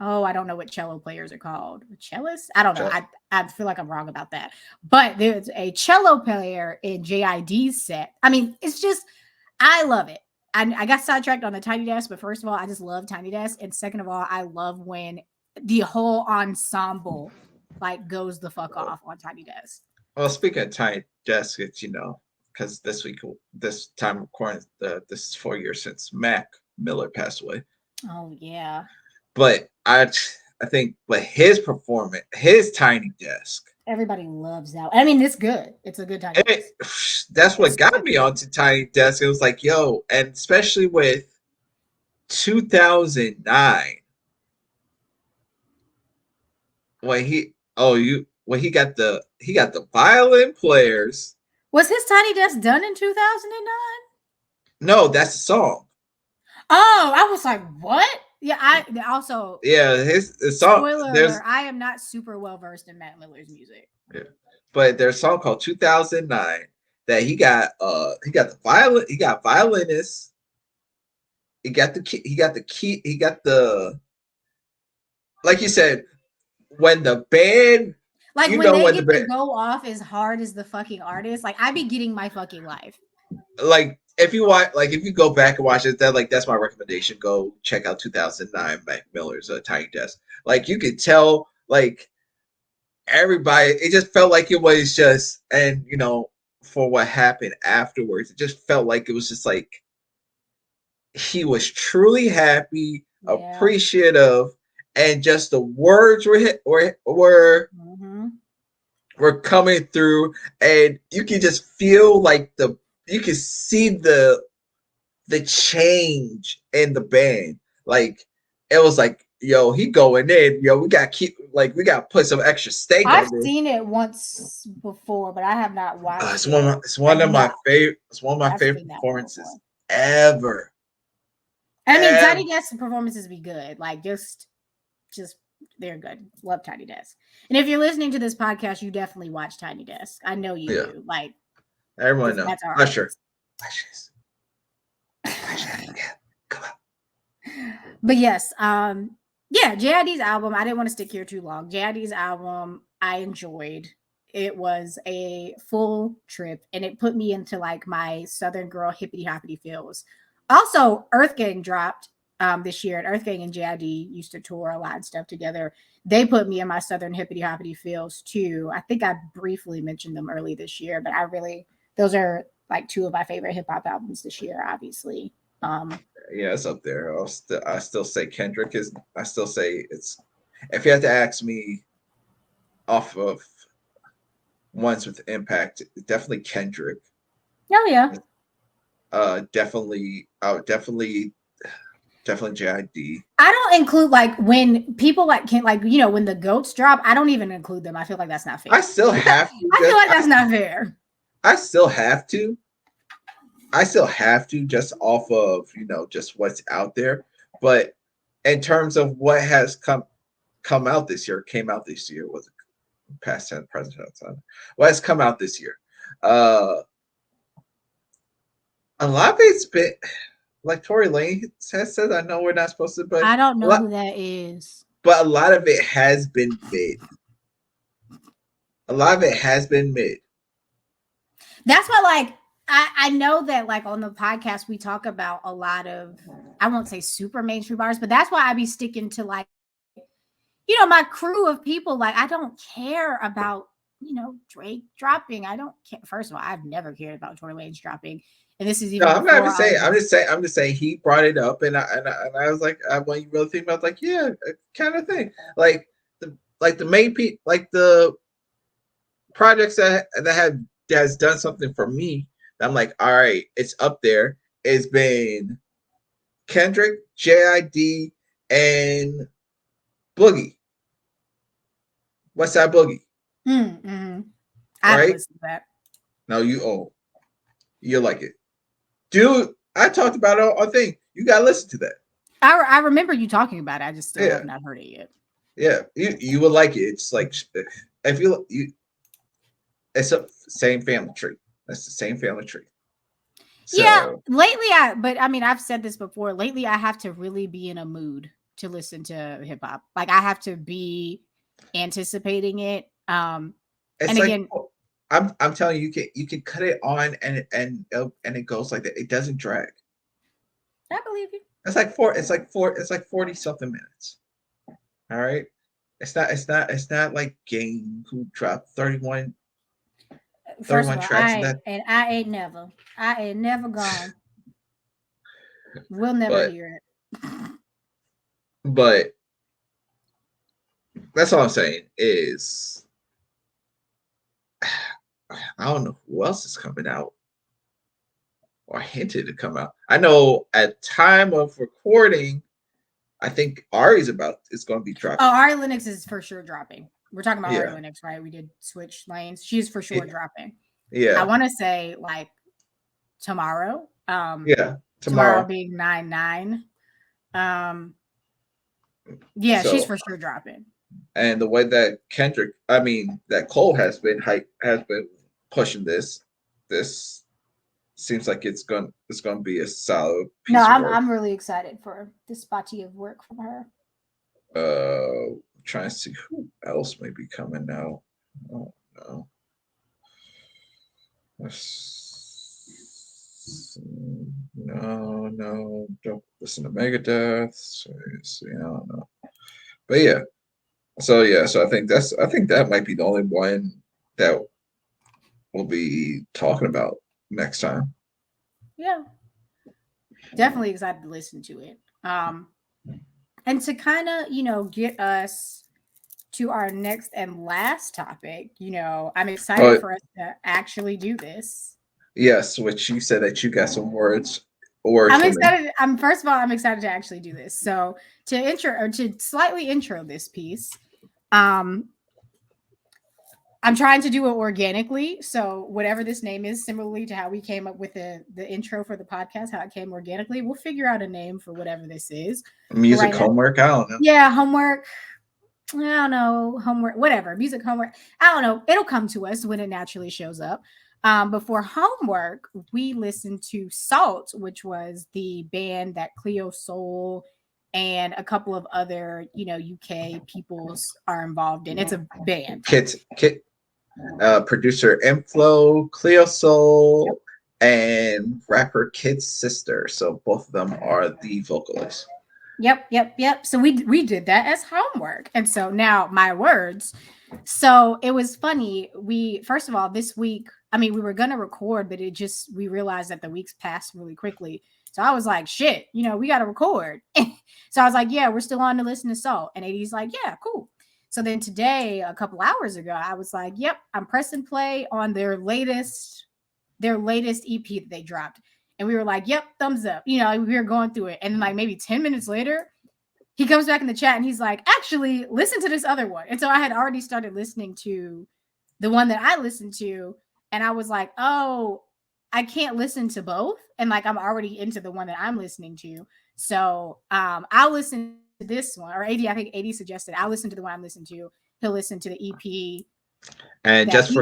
Oh, I don't know what cello players are called. Cellists? I don't know. Ju- I feel like I'm wrong about that. But there's a cello player in JID's set. I mean, it's just I love it. I got sidetracked on the Tiny Desk, but first of all, I just love Tiny Desk, and second of all, I love when the whole ensemble like goes the fuck off on Tiny Desk. Well, speaking of tiny desks, it's because this time recording, this is 4 years since Mac Miller passed away. Oh yeah. But I think, but his performance, his tiny desk, Everybody loves that. I mean, it's good. It's a good Tiny it, Desk. that's what It's got good. me onto tiny desk. It was like, yo, and especially with 2009 when he got the violin players. Was his Tiny Desk done in 2009? No, that's the song. Oh, I was like, what? Yeah, I also Yeah, his song. spoiler There's alert, I am not super well versed in Matt Miller's music. yeah. But there's a song called 2009 that he got the violin he got violinists, he got the key, he got the like you said, when the band Like you when know they when the get to band go off as hard as the fucking artist, like I be getting my fucking life. like if you watch like if you go back and watch it, that's my recommendation. Go check out 2009 Mac Miller's Tiny Desk. Like you could tell like everybody it just felt like it was just and for what happened afterwards, it just felt like it was just like he was truly happy, Yeah. appreciative, and just the words Mm-hmm. were coming through, and you can just feel like you can see the change in the band. Like it was like, yo, he going in, yo, we got to put some extra steak I've on this. seen it once before, but I have not watched it. It's I one of do my not. favorite. It's one of my I've favorite seen that one before. performances ever. I mean, Ever. Tiny Desk performances be good. Like just they're good. Love Tiny Desk. And if you're listening to this podcast, you definitely watch Tiny Desk. I know you Yeah, do. Like, everyone because know. that's our Usher. artist. Usher's. Usher. Yeah. Come on. But yes, yeah, JID's album, I didn't want to stick here too long. JID's album, I enjoyed. It was a full trip and it put me into like my Southern girl hippity hoppity feels. Also, Earth Gang dropped this year, and Earth Gang and JID used to tour a lot and stuff together. They put me in my Southern hippity hoppity feels too. I think I briefly mentioned them early this year, but those are like two of my favorite hip hop albums this year, obviously. Yeah, it's up there. I still say Kendrick is. I still say it's. If you had to ask me, off of ones with impact, definitely Kendrick. Oh yeah. Definitely. I would definitely JID. I don't include like when people like can like when the goats drop. I don't even include them. I feel like that's not I fair. still have to. I feel like that's not fair. I still have to. I still have to just off of just what's out there. But in terms of what has came out this year was past tense, present tense. What has come out this year? Uh, a lot of it's been like Tory Lane has said. I know we're not supposed to, but I don't a know lot, who that is. but a lot of it has been mid. A lot of it has been mid. That's why like I know that like on the podcast we talk about a lot of I won't say super mainstream artists, but that's why I be sticking to like my crew of people. Like I don't care about Drake dropping. I don't care. First of all, I've never cared about Tory Lanez dropping, and this is No, even I'm not even before all saying. this. I'm just saying he brought it up, and I was like, when you really think about, it, like, yeah, kind of thing. Like the main like the projects that has done something for me. I'm like, all right, it's up there. It's been Kendrick, JID, and Boogie. What's that Boogie? Mm-hmm. I haven't Right? listened to that. No, you like it, dude. I talked about it on thing. You gotta listen to that. I remember you talking about it. I just still Yeah, have not heard it yet. yeah. You would like it. It's like if you it's a same family tree. That's the same family tree. Yeah, So lately but I mean, I've said this before. Lately, I have to really be in a mood. to listen to hip hop. Like I have to be anticipating it. It's And like again, I'm telling you, you can cut it on and it goes like that. It doesn't drag. I believe you. It's like 40 something minutes. All right. It's not like Game who dropped First of all, tracks in that. I ain't never gone. We'll never But hear it. but that's all I'm saying is I don't know who else is coming out or hinted to come out. I know at time of recording, I think Ari's is going to be Oh, dropping. Ari Lennox is for sure dropping. We're talking about Ari Yeah, Lennox, right? We did switch lanes. She's for sure dropping. I yeah, want to say like tomorrow. yeah. Tomorrow Tomorrow. being 9/9. Um, yeah, she's So for sure dropping. and the way that that Cole has been pushing this seems like it's going to be a solid No, piece of work. I'm really excited for this body of work from her. Trying to see who else may be coming out. Oh no. No, don't listen to Megadeth. So, I don't know. But yeah. So I think that might be the only one that we'll be talking about next time. Yeah, definitely excited to listen to it. And to kind of, get us to our next and last topic, I'm excited But for us to actually do this. yes, which you said that you got some words I'm for me. excited. First of all, I'm excited to actually do this. So to slightly intro this piece, um, I'm trying to do it organically. So whatever this name is, similarly to how we came up with the intro for the podcast, how it came organically, we'll figure out a name for whatever this is. But Music right now, homework, I don't know. yeah, homework. I don't know, homework, whatever, music homework. I don't know. It'll come to us when it naturally shows up. Before homework, we listened to Sault, which was the band that Cleo Sol and a couple of other, UK peoples are involved in. It's a band. Kit producer Inflow, Cleo Sol, and rapper Kid's sister. So both of them are the vocalists. Yep. So we did that as homework. And so now my words. So it was funny. We first of all this week, I mean, we were gonna record, but we realized that the weeks passed really quickly. So I was like, shit, we gotta record. So I was like, yeah, we're still on to listen to Sault. And AD's like, yeah, cool. So then today, a couple hours ago, I was like, yep, I'm pressing play on their latest EP that they dropped. And we were like, yep, thumbs up. We were going through it. And like maybe 10 minutes later, he comes back in the chat and he's like, actually, listen to this other one. And so I had already started listening to the one that I listened to. And I was like, oh, I can't listen to both. And like, I'm already into the one that I'm listening to. So I'll listen to this one. Or I think AD suggested I'll listen to the one I'm listening to. He'll listen to the EP. And just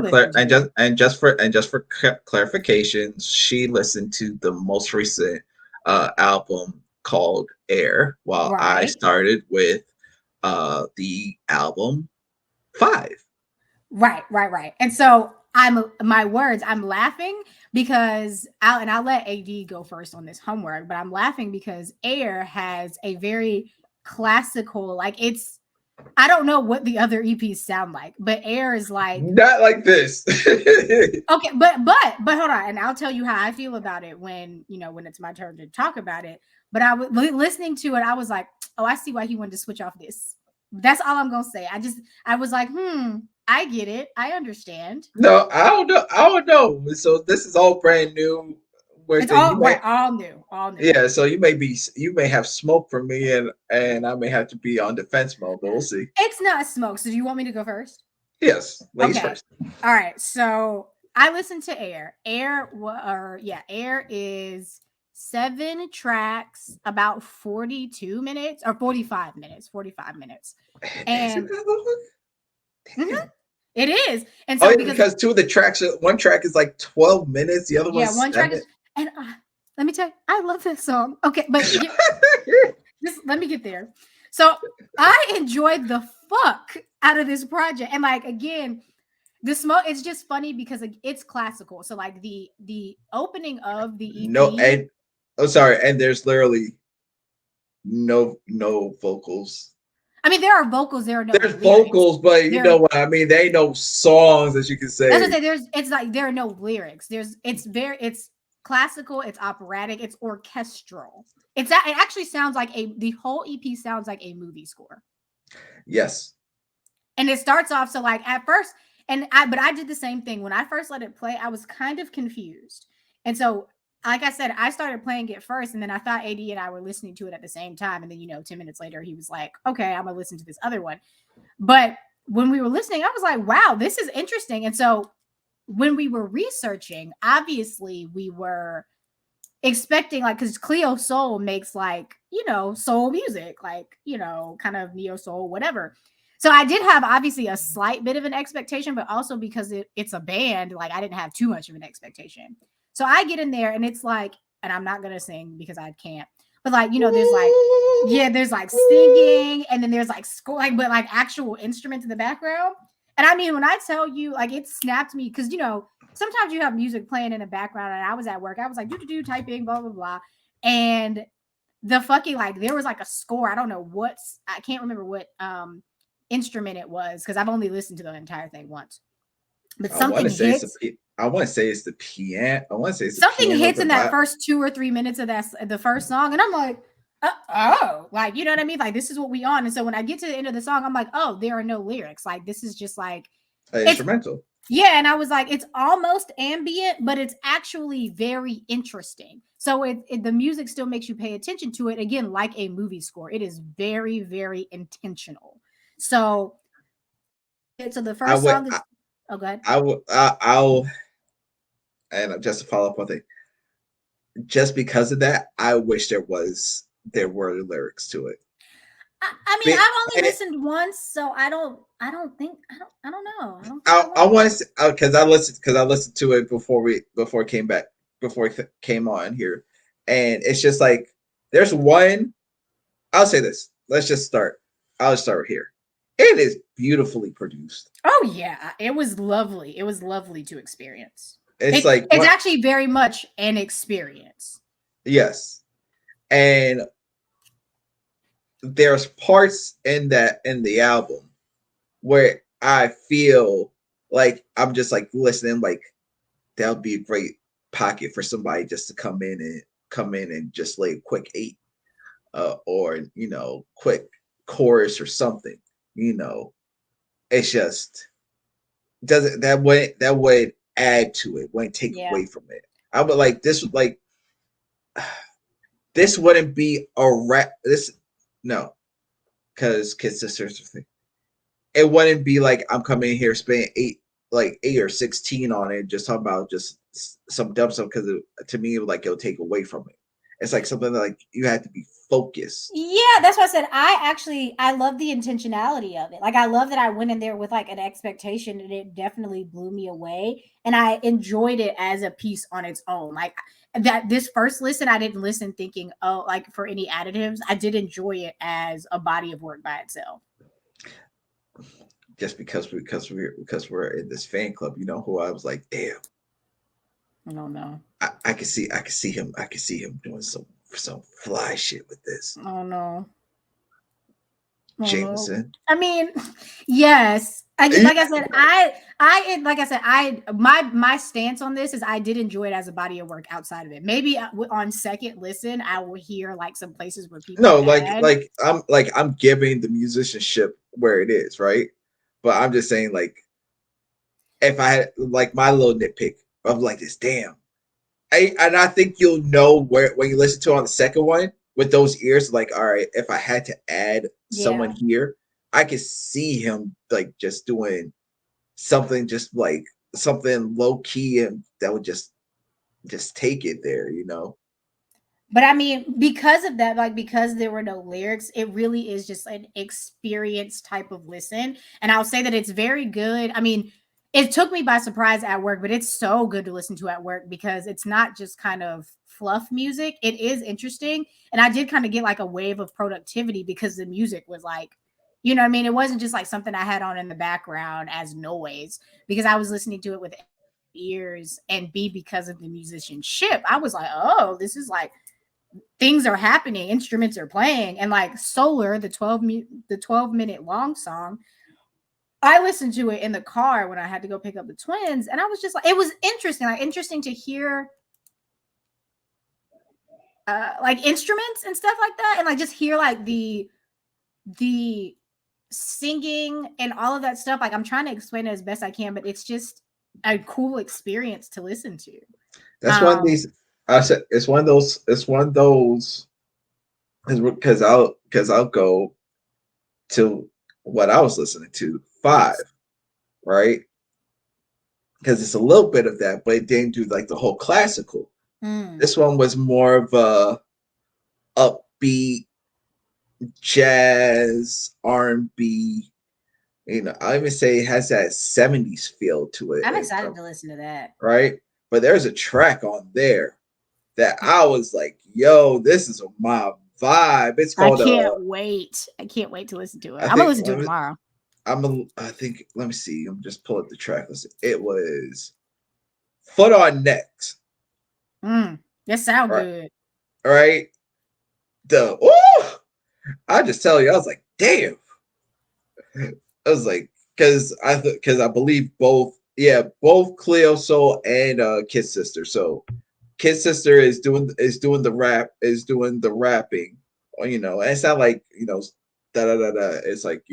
for clarification, she listened to the most recent album called Air, while I Right. started with the album 5. Right. And so I'm laughing because I'll let AD go first on this homework, but I'm laughing because Air has a very classical, like I don't know what the other EPs sound like, but Air is like Not like this. okay, but hold on, and I'll tell you how I feel about it when when it's my turn to talk about it. But I was listening to it, I was like, oh, I see why he wanted to switch off this. That's all I'm gonna say. I was like, I get it, I understand. No, I don't know. I don't know. So this is all brand new. Where It's the, you all may right, all new, all new. Yeah, so you may have smoke from me, and I may have to be on defense mode, but we'll see. It's not smoke. So do you want me to go first? Yes, ladies Okay. first. All right. So I listened to Air. Air is 7 tracks, about 42 minutes or 45 minutes. 45 minutes. Is it And that long? it is. And Oh so yeah, because two of the tracks, one track is like 12 minutes, the other one's one track 7. is, and let me tell you, I love this song. Okay, but just let me get there. So I enjoyed the fuck out of this project. And like again, the smoke, it's just funny because like, it's classical. So like the opening of the No, EP. and oh, sorry, and there's literally no vocals. I mean, there are vocals, there are no There's lyrics. vocals, but you know There, what I mean. They ain't no songs that you can that's what I say. say. There's, it's like there are no lyrics. It's classical, it's operatic, it's orchestral. It actually sounds like the whole EP sounds like a movie score. Yes, And it starts off so like at first, but I did the same thing when I first let it play. I was kind of confused, and so like I said, I started playing it first, and then I thought AD and I were listening to it at the same time, and then 10 minutes later he was like, "Okay, I'm gonna listen to this other one." But when we were listening, I was like, "Wow, this is interesting." And so when we were researching, obviously we were expecting like because Cleo Soul makes like soul music, like kind of neo soul, whatever. So I did have obviously a slight bit of an expectation, but also because it's a band, like I didn't have too much of an expectation. So I get in there and it's like, and I'm not gonna sing because I can't, but like there's like there's like singing and then there's like score, like but like actual instruments in the background. And I mean, when I tell you, like it snapped me because sometimes you have music playing in the background and I was at work. I was like, do typing, blah, blah, blah. And the fucking like there was like a score. I don't know I can't remember what instrument it was because I've only listened to the entire thing once. But I want to say it's the. I want to say it's the piano. I want to say it's the something piano. hits The in that first 2 or 3 minutes of the first song, and I'm like, oh, like you know what I mean? Like this is what we on. And so when I get to the end of the song, I'm like, oh, there are no lyrics. Like this is just like it's instrumental. yeah, and I was like, it's almost ambient, but it's actually very interesting. So the music still makes you pay attention to it again, like a movie score. It is very, very intentional. So, so the I first would. song is oh, go ahead. I would. I'll. And just to follow up on it, just because of that, I wish there were lyrics to it. I mean, But, I've only listened once, so I don't know. I don't think I I will. want to because I listened to it before it came back before it came on here, and it's just like there's one. I'll say this. Let's just start. I'll start here. It is beautifully produced. Oh yeah, it was lovely. It was lovely to experience. It's like It's what? actually very much an experience. Yes, and there's parts in the album where I feel like I'm just like listening, like that would be a great pocket for somebody just to come in and just lay a quick eight, or quick chorus or something. You know, it's just doesn't that would add to it, wouldn't take Yeah. away from it. I would like this would like this wouldn't be a rap. This no, because Kids Sisters thing. It wouldn't be like I'm coming in here spending eight or 16 on it, just talking about just some dumb stuff. Because to me, like it'll take away from it. It's like something that, like you have to be focused. Yeah, that's why I said I love the intentionality of it. Like I love that I went in there with like an expectation and it definitely blew me away and I enjoyed it as a piece on its own. Like that this first listen I didn't listen thinking, "Oh, like for any additives." I did enjoy it as a body of work by itself. Just because we're in this fan club, who I was like, damn, I don't know. I can see him doing some fly shit with this. Oh no. Oh no. Jameson. I mean, yes. Like I said, like I said, my stance on this is I did enjoy it as a body of work outside of it. Maybe on second listen, I will hear like some places where people No, add. I'm giving the musicianship where it is, right? But I'm just saying, like, if I had like my little nitpick of like this, damn. I think you'll know where when you listen to it on the second one with those ears, like, all right, if I had to add someone Yeah. here, I could see him like just doing something just like something low key and that would just take it there. But I mean, because of that, like because there were no lyrics, it really is just an experience type of listen. And I'll say that it's very good. I mean, it took me by surprise at work, but it's so good to listen to at work because it's not just kind of fluff music. It is interesting. And I did kind of get like a wave of productivity because the music was like, you know what I mean? It wasn't just like something I had on in the background as noise because I was listening to it with ears, and B, because of the musicianship. I was like, oh, this is like things are happening, instruments are playing, and like Solar, the 12-minute long song, I listened to it in the car when I had to go pick up the twins, and I was just like, it was interesting, like interesting to hear like instruments and stuff like that, and like just hear like the singing and all of that stuff. Like I'm trying to explain it as best I can, but it's just a cool experience to listen to. That's one of these. I said it's one of those. It's one of those because I'll go to what I was listening to five, Yes. right? Because it's a little bit of that, but it didn't do like the whole classical. Mm. This one was more of a upbeat jazz R&B. You know, I even say it has that 70s feel to it, I'm excited to listen to that. right? But there's a track on there that I was like, "Yo, this is my vibe." It's I called can't wait. I can't wait to listen to it. I I'm gonna think listen to it tomorrow. I think let me see. I'm just pull up the track list. It was Foot on Next, That sound right? good. Right? The ooh, I just tell you, I was like, damn. I was like, because I believe both, yeah, both Cleo Soul and Kid Sister. So Kid Sister is doing the rapping. You know, and it's not like da da da da. It's like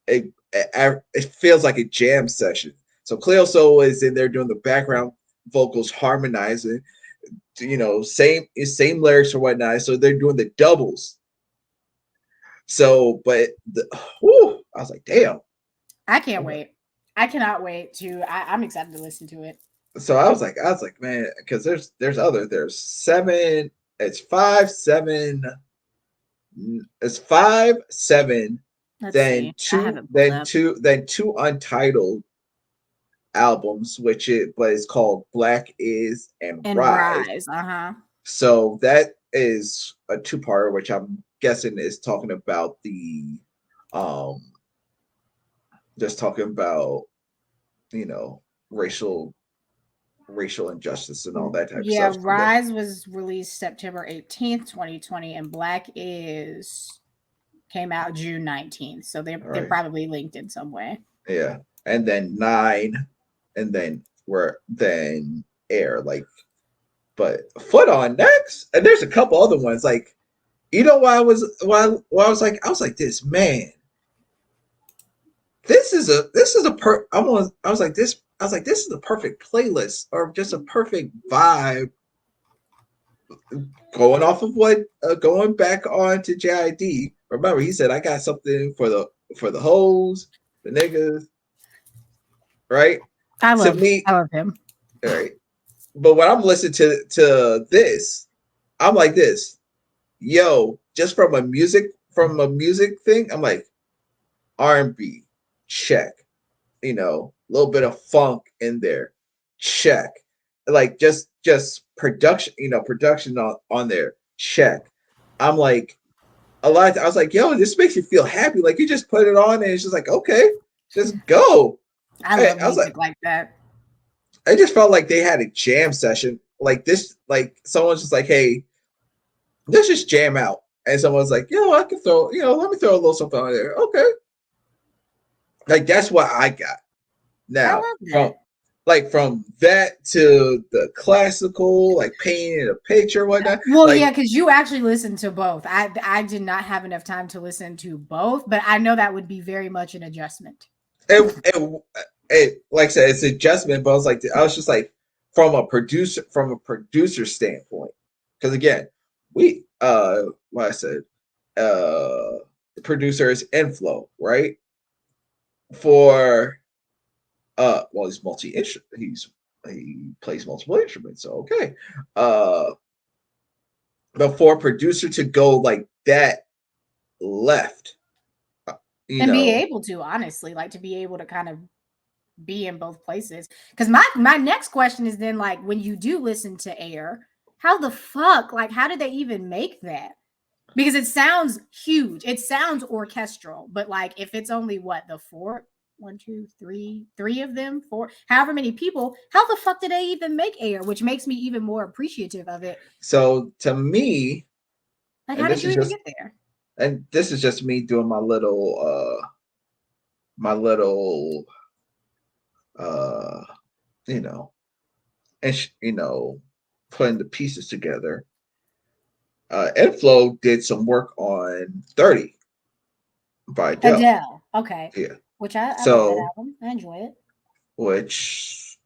it feels like a jam session. So Cleo Soul is in there doing the background vocals, harmonizing. Same lyrics or whatnot. So they're doing the doubles. So, but I was like, damn. I can't wait. I cannot wait to. I'm excited to listen to it. So I was like, man, because there's seven. It's five, seven. It's five, seven, Let's then see. I have two, it pulled then up. two, then two untitled albums, but it's called Black Is and And Rise. Rise. Uh-huh. So that is a two-parter, which I'm guessing is talking about um, just talking about you know racial racial injustice and all that type of Yeah, stuff. And then Rise was released September 18th, 2020, and Black is came out June 19th. So they're right, probably linked in some way. yeah, and then nine, and then air like, but foot on next, and there's a couple other ones like why I was like this man. I was like this is the perfect playlist or just a perfect vibe going off of what going back on to JID. Remember, he said I got something for the hoes, the niggas, right? To me, I love him. right. But when I'm listening to this, I'm like this, yo, just from a music thing, I'm like R&B, check. A little bit of funk in there, check. Like just production, production on there, check. I'm like I was like, yo, this makes you feel happy. Like you just put it on and it's just like, okay, just go. I I, love I was like, music like that. I just felt like they had a jam session like this. Like someone's just like, hey, let's just jam out. And someone's like, yo, I can let me throw a little something on there. Okay. Like that's what I got. I Now, love that. from that to the classical, like painting a picture, whatnot, Well, yeah, like because you actually listened to both. I did not have enough time to listen to both, but I know that would be very much an adjustment. like I said, it's adjustment, but I was just like from a producer standpoint, because again, what I said, the producer is Inflow, right? For well, he's multi instrument, he plays multiple instruments, so okay. Uh, but for a producer to go like that left, uh, you And be know, able to, honestly, like to be able to kind of be in both places. Because my next question is then like, when you do listen to Air, how the fuck, like, how did they even make that? Because it sounds huge, it sounds orchestral, but like if it's only what, the four, one, two, three of them, four, however many people, how the fuck did they even make Air? Which makes me even more appreciative of it. So to me, Like, and how did this you is even just get there? and this is just me doing my little uh you know, and putting the pieces together. Inflow did some work on 30 by Adele. Adele. Okay. Yeah. Which I like that So album. I enjoy it. which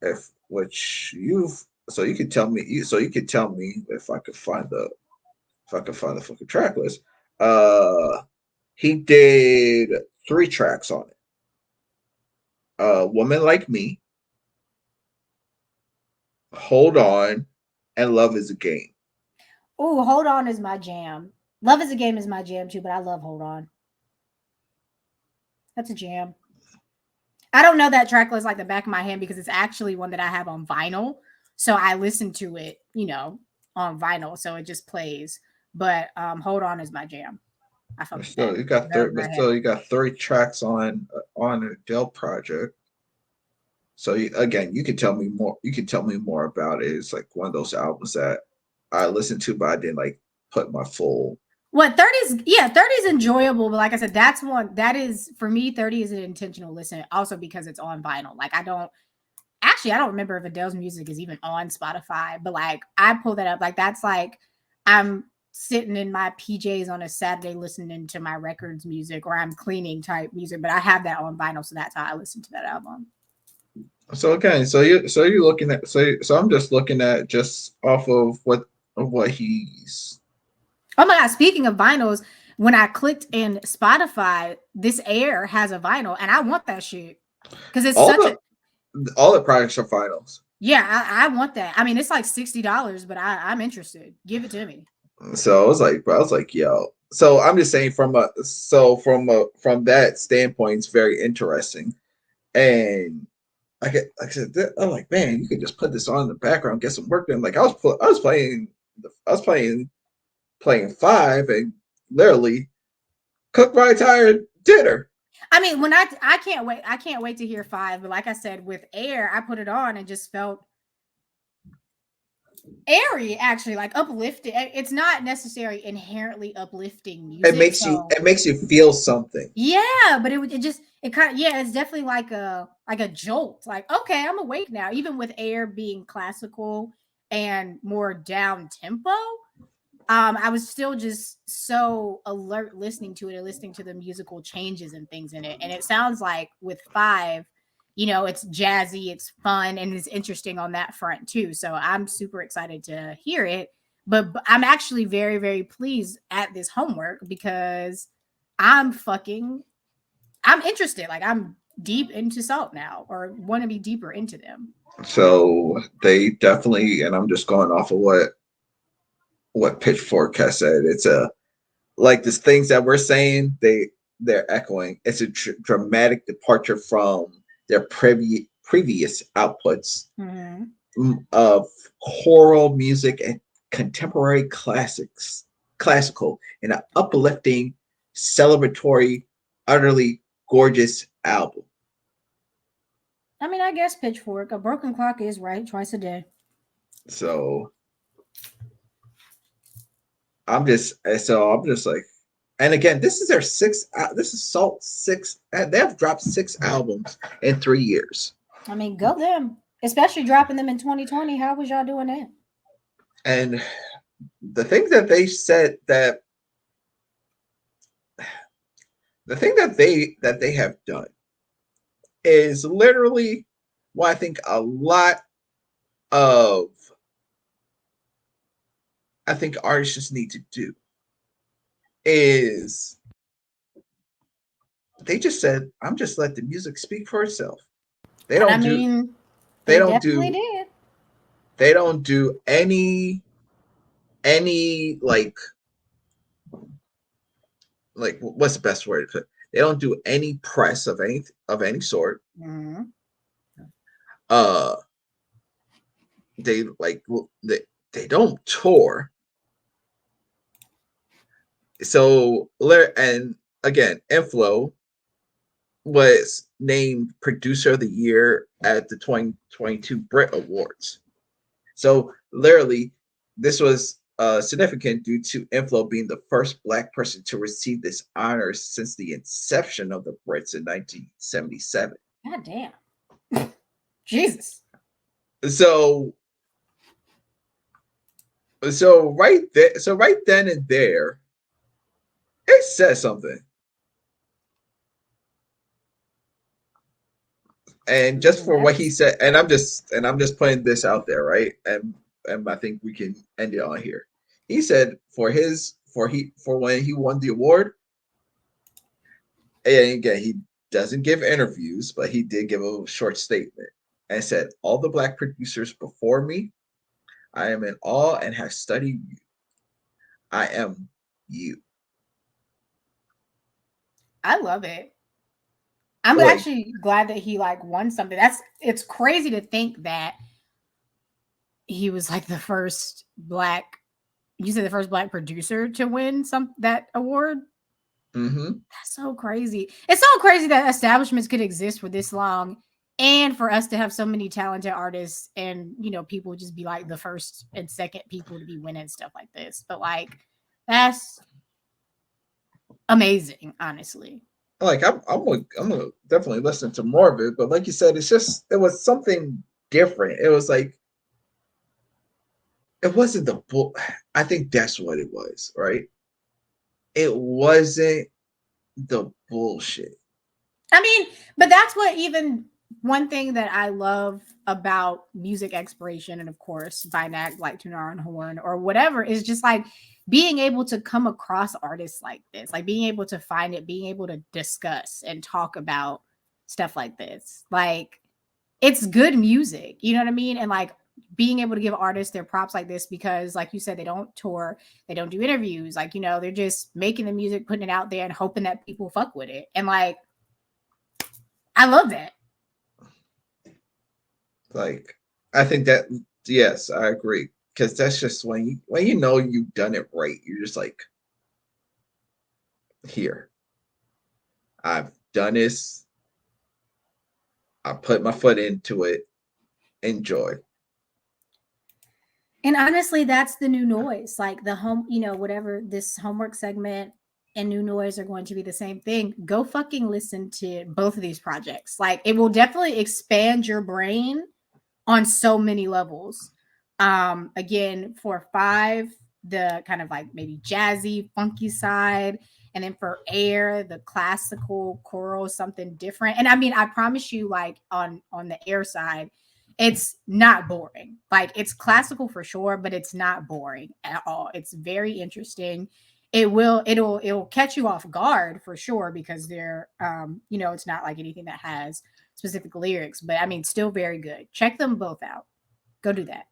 you've so you could tell me you could tell me if I could find the fucking track list. He did 3 tracks on it. Woman Like Me, Hold On, and Love Is a Game. Oh, Hold On is my jam. Love is a Game is my jam too, but I love Hold On. That's a jam. I don't know that track list like the back of my hand because it's actually one that I have on vinyl. So I listen to it, on vinyl. So it just plays. But Hold On is my jam. I fuck with that very, But very still heavy. you got 3 tracks on a Adele project. So again, you can tell me more. You can tell me more about it. It's like one of those albums that I listened to, but I didn't like put my full. What 30's, yeah, 30 is enjoyable, but like I said, that's one that is for me, 30 is an intentional listen, also because it's on vinyl. Like I don't remember if Adele's music is even on Spotify, but like I pull that up. Like that's like I'm sitting in my PJs on a Saturday listening to my records music, or I'm cleaning type music, but I have that on vinyl, so that's how I listen to that album. So again, so you're looking at so I'm just looking at just off of what he's. Oh my god, speaking of vinyls, when I clicked in Spotify, this Air has a vinyl and I want that shit. Because it's all such a, the all the projects are finals. yeah, I want that. I mean, it's like $60, but I'm interested. Give it to me. So I was like, yo. So I'm just saying from that standpoint, it's very interesting. And like I said, I'm like, man, you could just put this on in the background, get some work done. Like I was playing, I was playing 5, and literally cooked my entire dinner. I mean, when I can't wait to hear 5. But like I said, with Air, I put it on and just felt airy, actually, like uplifted. It's not necessarily inherently uplifting music, so It makes you feel something. yeah, but it just it kind of, yeah, it's definitely like a jolt. Like, okay, I'm awake now. Even with Air being classical and more down tempo, I was still just so alert listening to it and listening to the musical changes and things in it. And it sounds like with 5, it's jazzy, it's fun, and it's interesting on that front too. So I'm super excited to hear it. But I'm actually very, very pleased at this homework because I'm fucking I'm interested. Like I'm deep into Salt now, or want to be deeper into them. So they definitely, and I'm just going off of what Pitchfork has said. It's a like these things that we're saying. They're echoing. It's a dramatic departure from their previous outputs Mhm. of choral music and contemporary classical, in an uplifting, celebratory, utterly gorgeous album. I mean, I guess Pitchfork. A broken clock is right twice a day. So I'm just like, and again, this is their sixth. This is Salt six. They have dropped 6 albums in 3 years, I mean, go them. Especially dropping them in 2020. How was y'all doing that? and the things that they said that the thing that they have done is literally what I think a lot of artists just need to do is they just said, I'm just let the music speak for itself. They And I don't do mean, they they don't definitely do did. they don't do any like what's the best word to put it? They don't do any press of any sort. Mhm. Uh, they like they don't tour. So and again, Inflo was named Producer of the Year at the 2022 Brit Awards. So literally, this was significant due to Inflo being the first Black person to receive this honor since the inception of the Brits in 1977. God damn. Jesus. So, right then and there, it says something. And I just mean, for what he that's said, and I'm just putting this out there, right? And I think we can end it on here. He said for when he won the award, and again he doesn't give interviews, but he did give a short statement and said, "All the Black producers before me, I am in awe and have studied you. I am you." I love it. I'm Like, actually glad that he like won something. It's crazy to think that he was like the first black you said the first black producer to win that award. mm-hmm. That's so crazy. It's so crazy that establishments could exist for this long and for us to have so many talented artists and people just be like the first and second people to be winning stuff like this. But like that's amazing, honestly. Like I'm gonna definitely listen to more of it, but like you said, it was something different. It was like it wasn't the bull. I think that's what it was, right? It wasn't the bullshit. I mean, but that's what even one thing that I love about music exploration and of course BINACT, like Tunar and Horn or whatever is just like being able to come across artists like this, like being able to find it, being able to discuss and talk about stuff like this. Like it's good music, you know what I mean? And like being able to give artists their props like this because like you said, they don't tour, they don't do interviews, like they're just making the music, putting it out there and hoping that people fuck with it. And like I love that. Like I think that yes, I agree because that's just when you know you've done it right. You're just like, here, I've done this. I put my foot into it. Enjoy. And honestly, that's the new noise. Like the home, whatever this homework segment and new noise are going to be the same thing. Go fucking listen to both of these projects. Like it will definitely expand your brain on so many levels. Again, for 5, the kind of like maybe jazzy, funky side, and then for Air, the classical choral, something different. And I mean, I promise you, like on the Air side, it's not boring. Like it's classical for sure, but it's not boring at all. It's very interesting. It'll catch you off guard for sure because it's not like anything that has specific lyrics, but I mean, still very good. Check them both out. Go do that.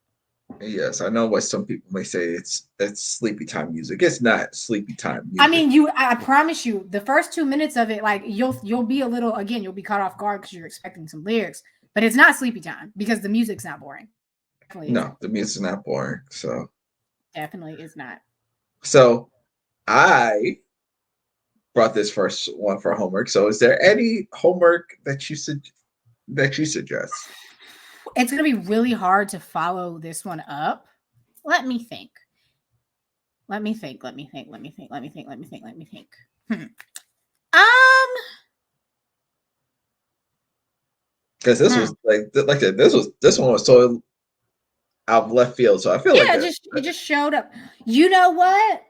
Yes, I know what some people may say. It's sleepy time music. It's not sleepy time I music. mean, I promise you, the first 2 minutes of it, like you'll be a little again, you'll be caught off guard because you're expecting some lyrics, but it's not sleepy time because the music's not boring. Definitely is. No, the music's not boring. Definitely is not. So I brought this first one for homework. So is there any homework that you suggest? It's gonna be really hard to follow this one up. Let me think. Let me think. Let me think. Let me think. Let me think. Let me think. Let me think. Hmm. Um. Because this Hmm. was like this one was so out of left field. So I feel like Yeah, it just showed up. You know what?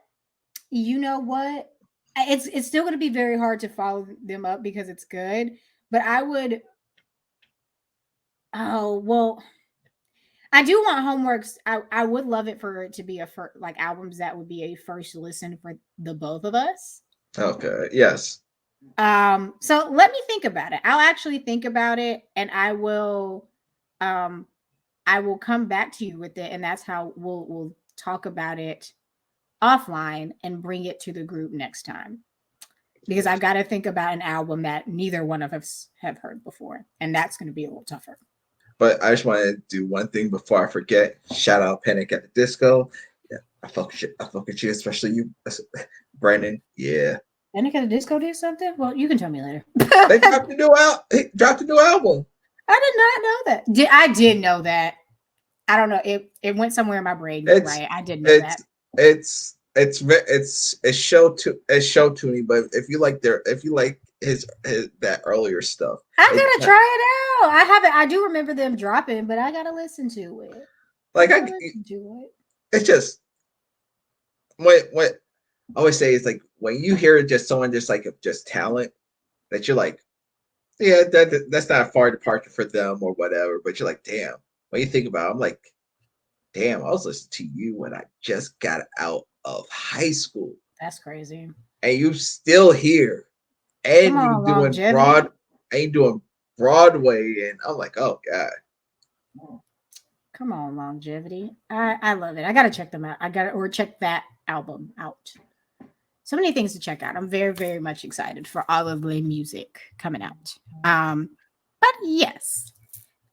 You know what? It's still going to be very hard to follow them up because it's good, but I would. Oh well, I do want homeworks. I would love it for it to be like albums that would be a first listen for the both of us. okay. Yes. So let me think about it. I'll actually think about it, and um I will come back to you with it, and that's how we'll talk about it offline and bring it to the group next time. Because I've got to think about an album that neither one of us have heard before, and that's going to be a little tougher. But I just want to do one thing before I forget. Shout out Panic at the Disco. Yeah, I fuck with you, especially you, Brandon. Yeah, Panic at the Disco did something? Well, you can tell me later. they I dropped a new out. Dropped a new album. did not know that. I did know that. I don't know. It went somewhere in my brain. You're It's right. I did know that. it's it's show tuning. But if you like his that earlier stuff, I it gotta try it out. I haven't. I do remember them dropping, but I gotta listen to it. I like gotta listen to it. it's just what I always say is like when you hear just someone just like just talent that you're like, yeah, that's not a far departure for them or whatever. But you're like, damn. When you think about it, I'm like, damn, I was listening to you when I just got out of high school, That's crazy. and you still here, Come and you on, doing longevity. Broadway, and I'm like, oh god. Come on, longevity. I love it. I gotta check them out. I gotta or check that album out. So many things to check out. I'm very, very much excited for all of the music coming out. But yes,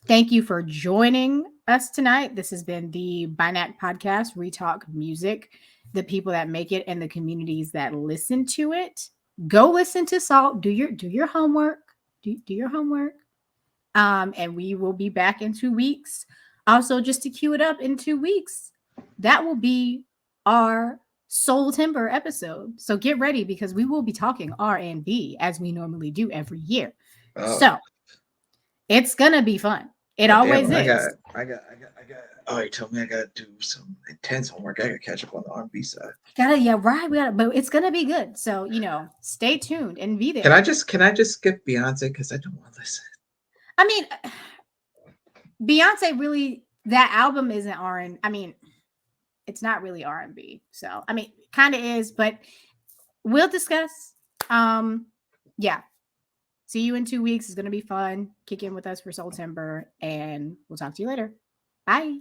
thank you for joining us tonight. This has been the BINACT podcast. We talk music, the people that make it, and the communities that listen to it. Go listen to Sault. Do your homework. Do your homework. And we will be back in 2 weeks. Also, just to cue it up in 2 weeks, that will be our Soul Timber episode. So get ready because we will be talking R&B as we normally do every year. Oh, So it's gonna be fun. It oh damn! always is. Oh, you told me I gotta do some intense homework. I gotta catch up on the R&B side. Gotta, yeah, right. We gotta, but it's gonna be good. So stay tuned and be Can there. I just skip Beyonce because I don't want to listen? I mean, Beyonce really that album isn't R&B. I mean, it's not really R&B. So I mean, kind of is, but we'll discuss. Yeah. See you in 2 weeks. It's gonna be fun. Kick in with us for Soul Timber, and we'll talk to you later. Bye.